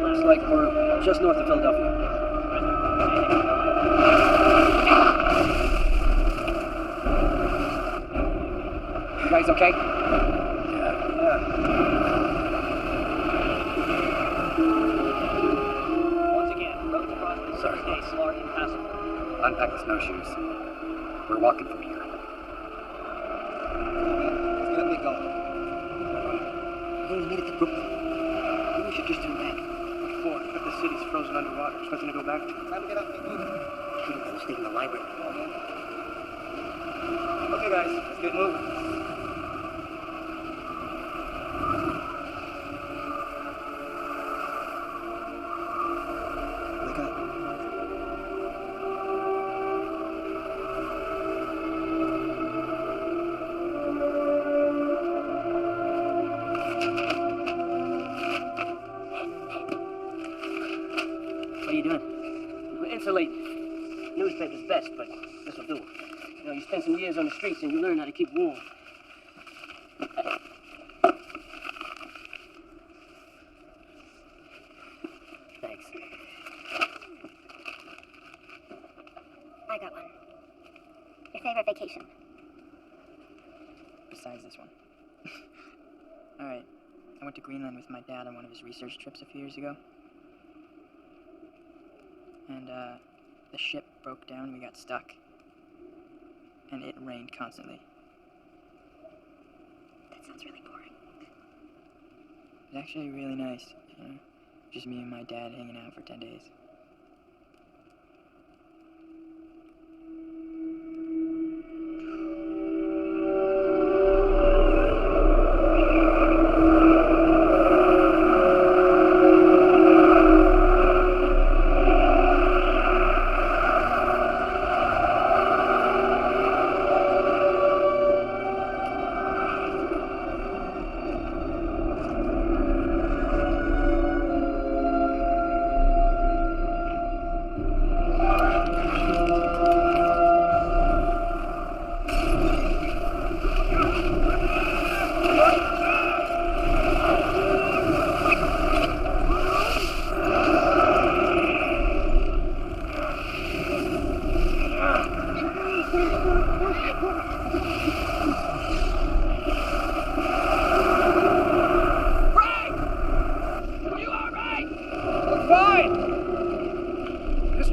Looks like we're just north of Philadelphia. You guys okay? Once again, roads across the states are impassable. Unpack the snowshoes. We're walking from here. Let's get a big go. We only made it to Brooklyn. Maybe we should just turn back. What for? If the city's frozen underwater, there's nothing to go back to. Time to get out and we'll stay in the library. Okay, guys, let's get moving. Wake up. What are you doing? We're insulating. Newspaper's best, but this'll do. You know, you spend some years on the streets and you learn how to keep warm. Thanks. I got one. Your favorite vacation? Besides this one. Alright. I went to Greenland with my dad on one of his research trips a few years ago. And, the ship broke down and we got stuck. And it rained constantly. That sounds really boring. It was actually really nice, you know? Just me and my dad hanging out for 10 days.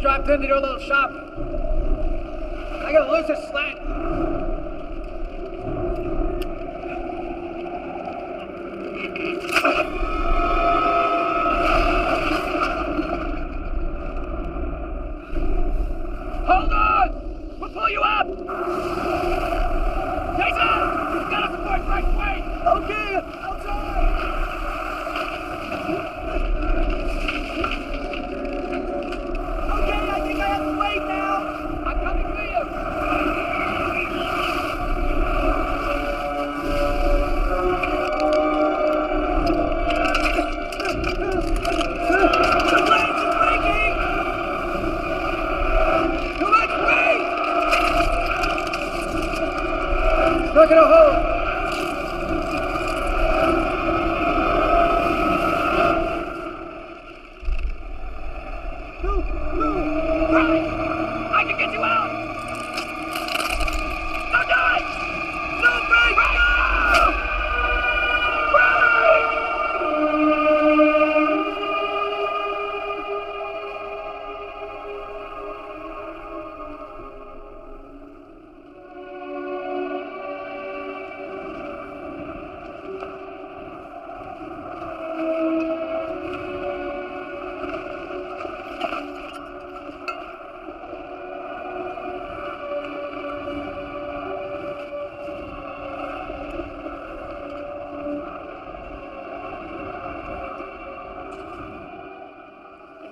Dropped into your little shop. I gotta lose this slant. Hold on! We'll pull you up! Jason! You gotta support right way! Okay, outside! I think I have to wait now. I'm coming to you. The bridge is breaking. Too much weight. It's not gonna hold.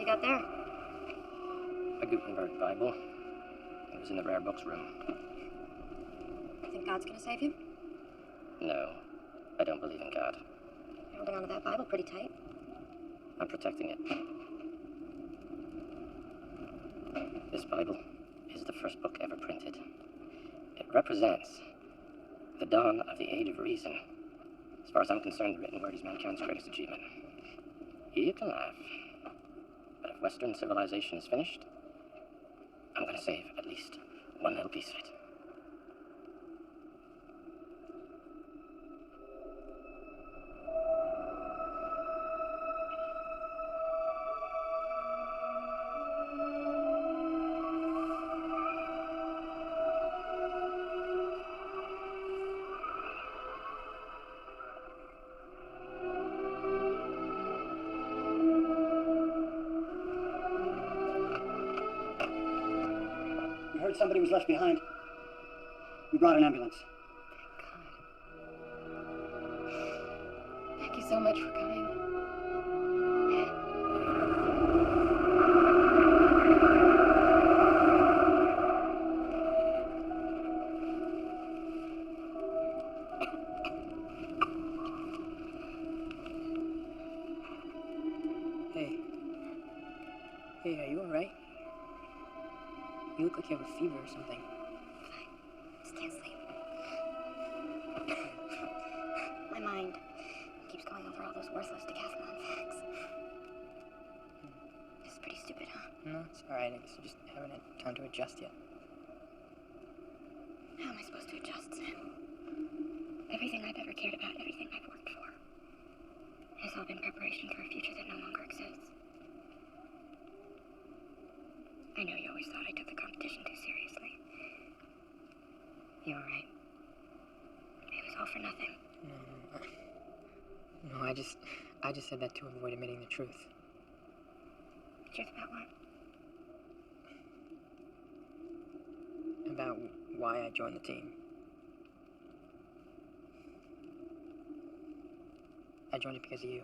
Got there? A Gutenberg Bible. It was in the rare books room. You think God's gonna save you? No, I don't believe in God. You're holding on to that Bible pretty tight. I'm protecting it. This Bible is the first book ever printed. It represents the dawn of the age of reason. As far as I'm concerned, the written word is mankind's greatest achievement. You can laugh, but if Western civilization is finished, I'm going to save at least one little piece of it. We heard somebody was left behind. We brought an ambulance. Thank you so much for coming. Hey. Hey, are you alright? You look like you have a fever or something. Just can't sleep. My mind keeps going over all those worthless decathlon facts. It's pretty stupid, huh? No, it's alright. I guess you just haven't had time to adjust yet. How am I supposed to adjust, Sam? Everything I've ever cared about, everything I've worked for, has all been preparation for a future that no longer exists. I know you always thought I took the competition too seriously. You were right. It was all for nothing. No, I just said that to avoid admitting the truth. The truth about what? About why I joined the team. I joined it because of you.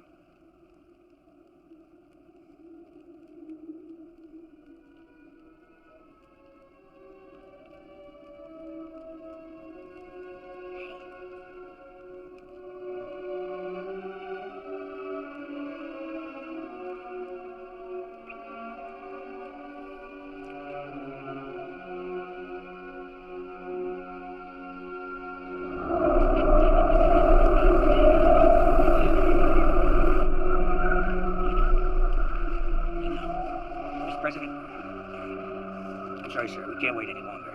Sorry, sir. We can't wait any longer.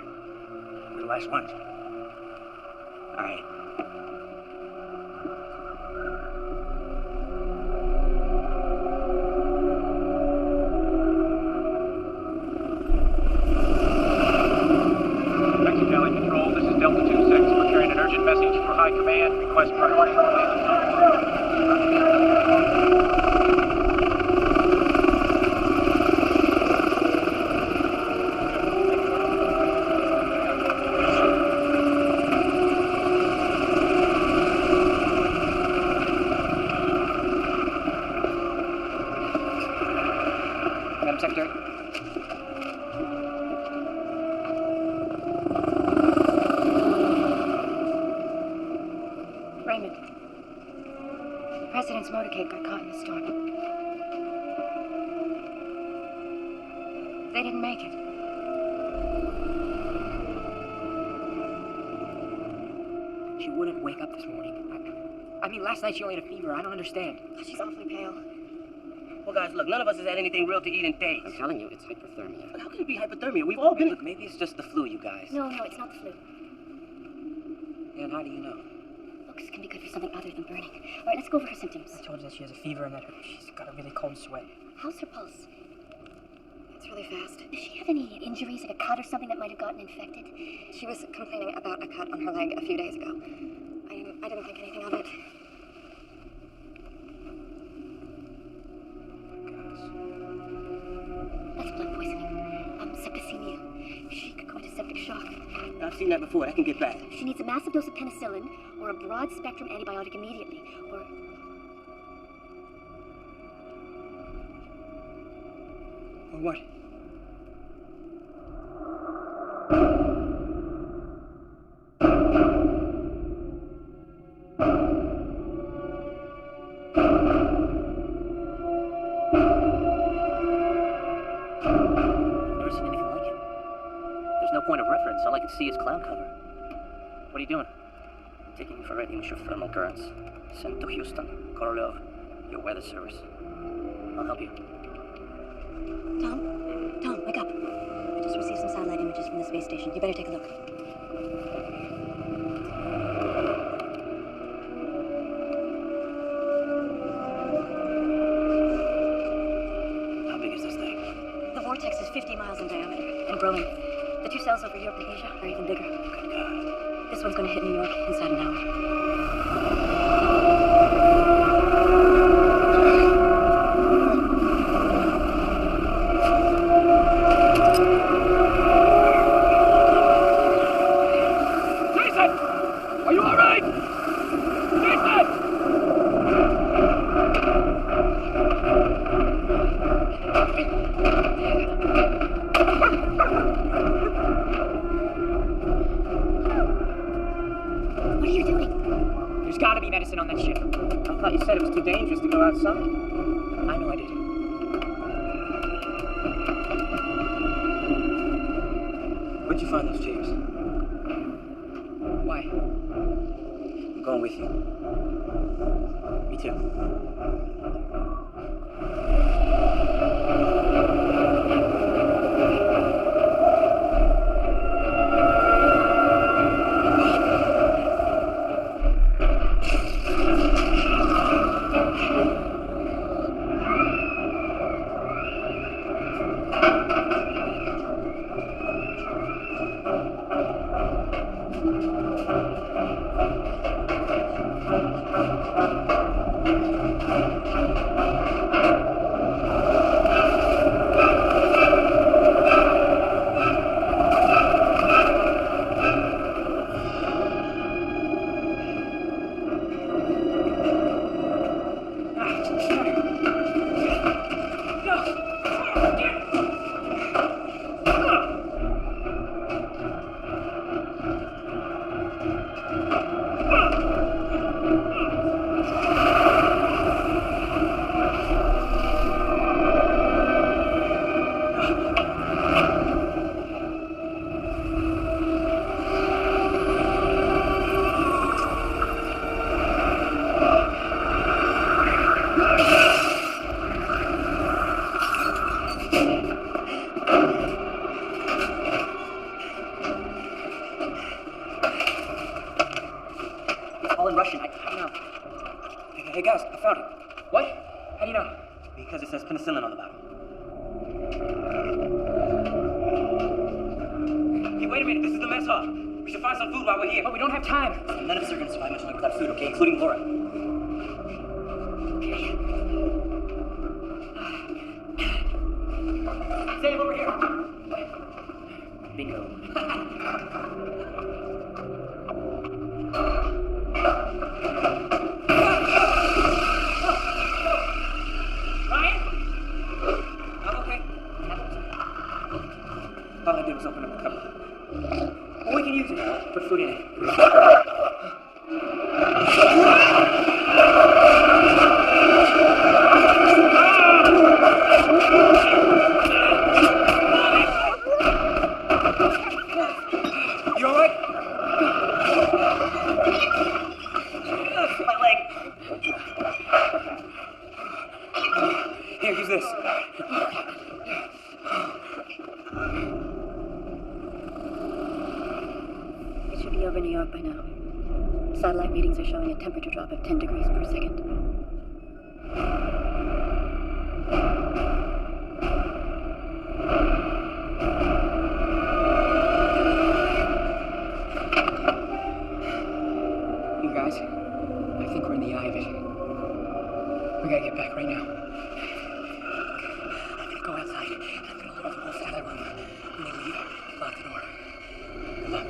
We're the last ones. All right. Taxi Valley Control, this is Delta 26. We're carrying an urgent message for High Command. Request priority for Madam Secretary. Raymond. The President's motorcade got caught in the storm. They didn't make it. She wouldn't wake up this morning. I mean, last night she only had a fever. I don't understand. She's awfully pale. Well, guys, look, none of us has had anything real to eat in days. I'm telling you, it's hypothermia. How can it be hypothermia? We've all been... Look, maybe it's just the flu, you guys. No, it's not the flu. And how do you know? Looks can be good for something other than burning. All right, let's go over her symptoms. I told you that she has a fever and that she's got a really cold sweat. How's her pulse? It's really fast. Does she have any injuries, like a cut or something that might have gotten infected? She was complaining about a cut on her leg a few days ago. I didn't think anything of it. That's blood poisoning. Septicemia. She could go into septic shock. I've seen that before. That can get bad. She needs a massive dose of penicillin or a broad-spectrum antibiotic immediately, or... Or what? can see is cloud cover. What are you doing? Taking infrared image of thermal currents. Sent to Houston. Korolev, your weather service. I'll help you. Tom, wake up. I just received some satellite images from the space station. You better take a look. How big is this thing? The vortex is 50 miles in diameter and growing. The two cells over Europe and Asia are even bigger. Good God. This one's going to hit New York inside an hour. medicine on that ship. I thought you said it was too dangerous to go outside. I know I did. Where'd you find those chairs? Why? I'm going with you. Me too. Hey guys, I found it. What? How do you know? Because it says penicillin on the bottle. Hey, wait a minute, this is the mess hall. We should find some food while we're here. But we don't have time. None of us are gonna survive much longer without food, okay? Including Laura. Sam, over here. Bingo. All I did was open up a cupboard. Well, we can use it. Put food in it. You all right? My leg. Here, use this. It should be over New York by now. Satellite readings are showing a temperature drop of 10 degrees per second. You guys, I think we're in the eye of it. We gotta get back right now. I'm gonna go outside and I'm gonna look for the whole satellite room. When they leave, lock the door. Good luck.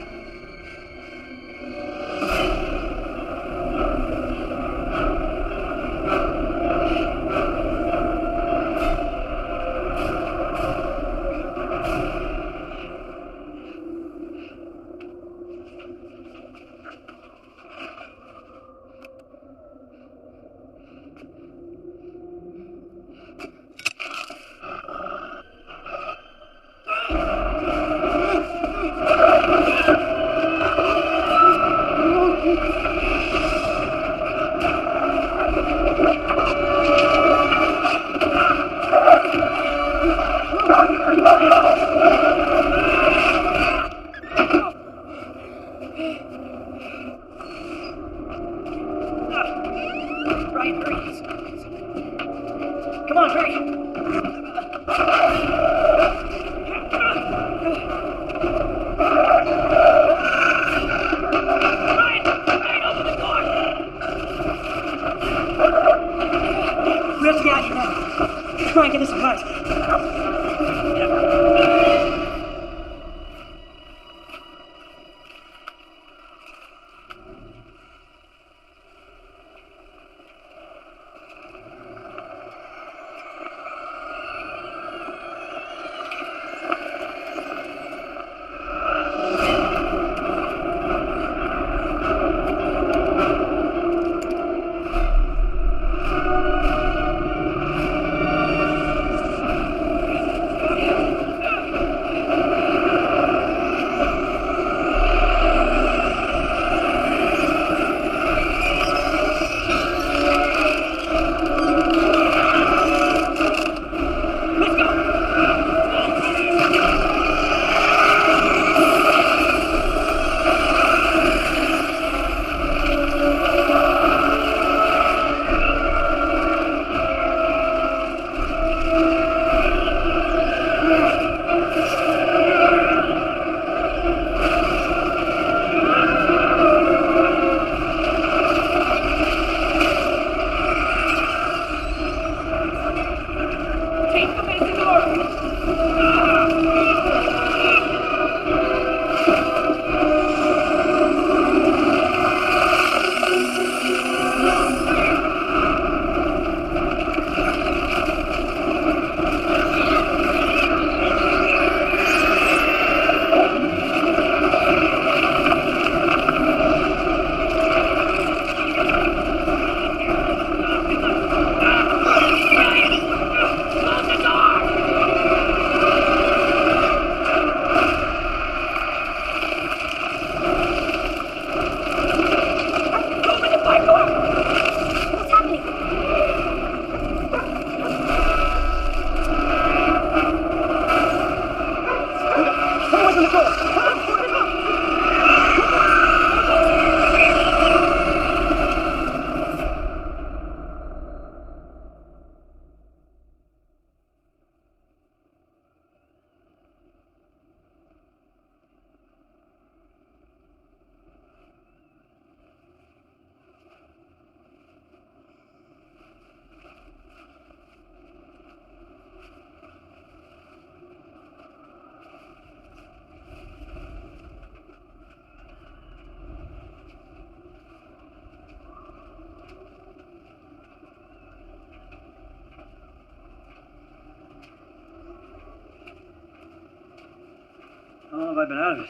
How long have I been out of it?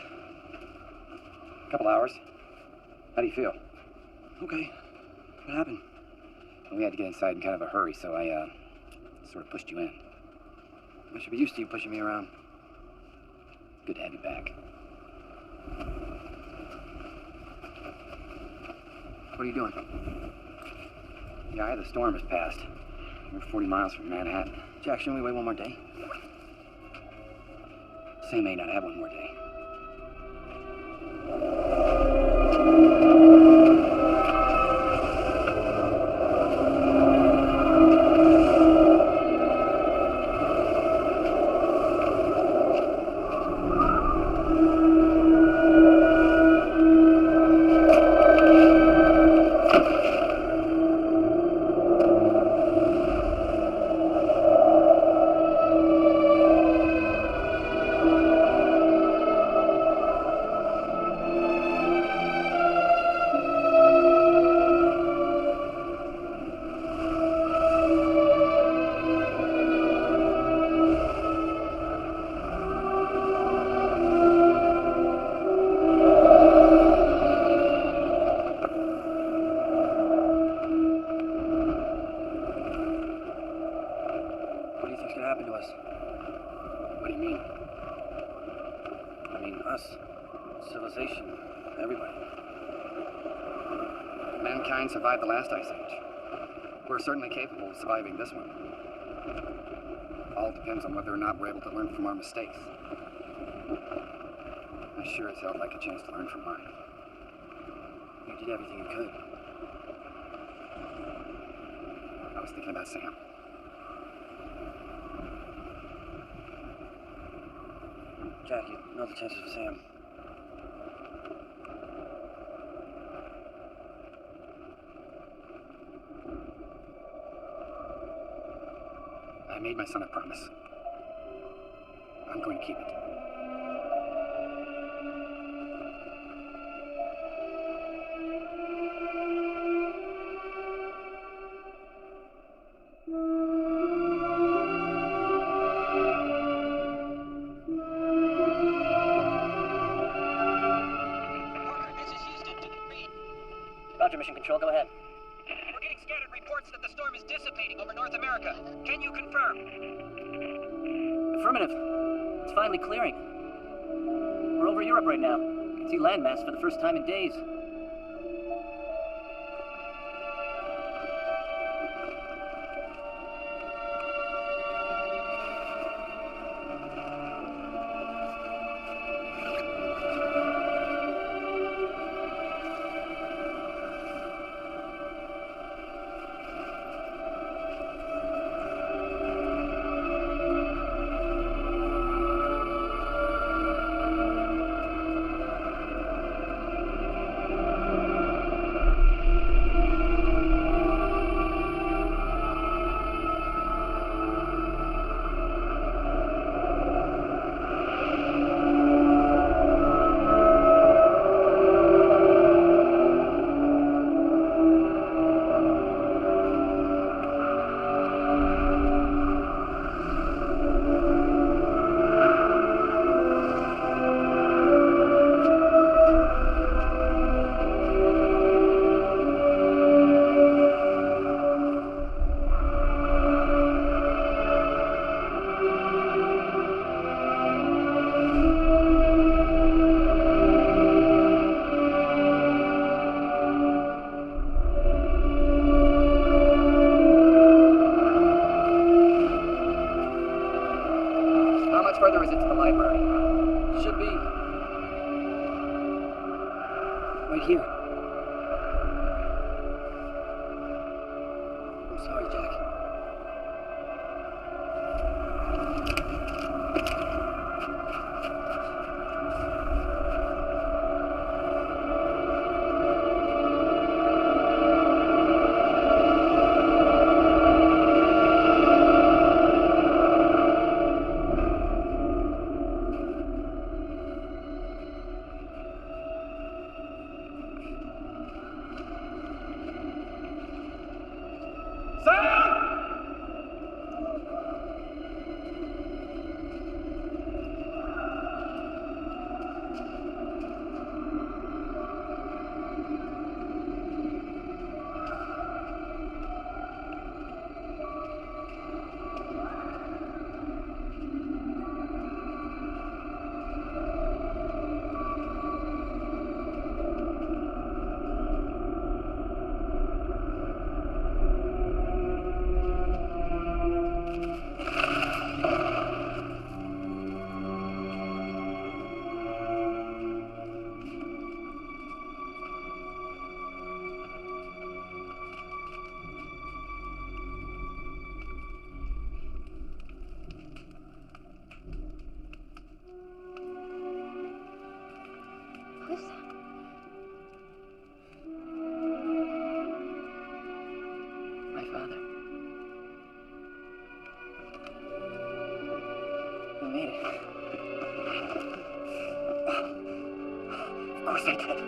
A couple hours. How do you feel? Okay. What happened? We had to get inside in kind of a hurry, so I, sort of pushed you in. I should be used to you pushing me around. Good to have you back. What are you doing? The eye of the storm has passed. We're 40 miles from Manhattan. Jack, shouldn't we wait one more day? Say may not have one more day. Mankind survived the last ice age. We're certainly capable of surviving this one. All depends on whether or not we're able to learn from our mistakes. I sure as hell like a chance to learn from mine. You did everything you could. I was thinking about Sam. Jack, you know the chances for Sam. I made my son a promise. I'm going to keep it. Roger, Mission Control, go ahead. We're getting scattered reports that the storm is dissipating over North America. Can you confirm? Affirmative. It's finally clearing. We're over Europe right now. You can see landmass for the first time in days. Further is it to the library? Should be right here. I'm sorry, Jack. course I did.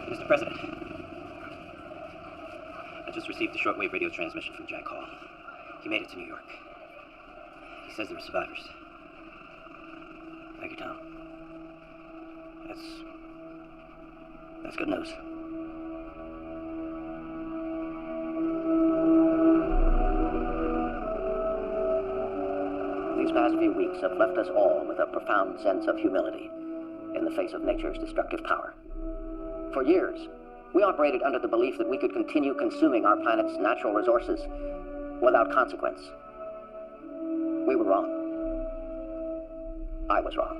Mr. President, I just received a shortwave radio transmission from Jack Hall. He made it to New York. He says there are survivors. Thank you, Tom. That's good news. These past few weeks have left us all with a profound sense of humility in the face of nature's destructive power. For years, we operated under the belief that we could continue consuming our planet's natural resources without consequence. We were wrong. I was wrong.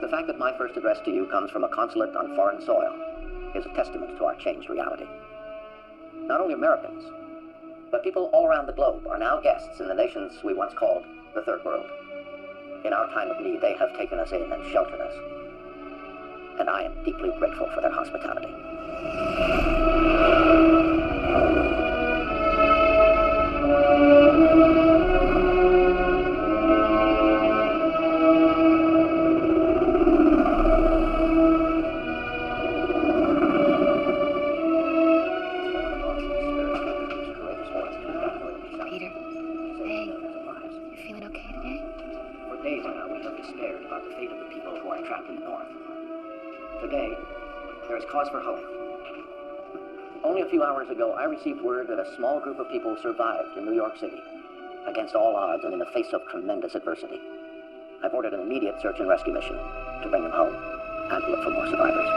The fact that my first address to you comes from a consulate on foreign soil is a testament to our changed reality. Not only Americans, but people all around the globe are now guests in the nations we once called the Third World. In our time of need, they have taken us in and sheltered us. And I am deeply grateful for their hospitality. Peter, hey, you feeling okay today? For days now, we have despaired about the fate of the people who are trapped in the North. Today, there is cause for hope. Only a few hours ago, I received word that a small group of people survived in New York City, against all odds and in the face of tremendous adversity. I've ordered an immediate search and rescue mission to bring them home and to look for more survivors.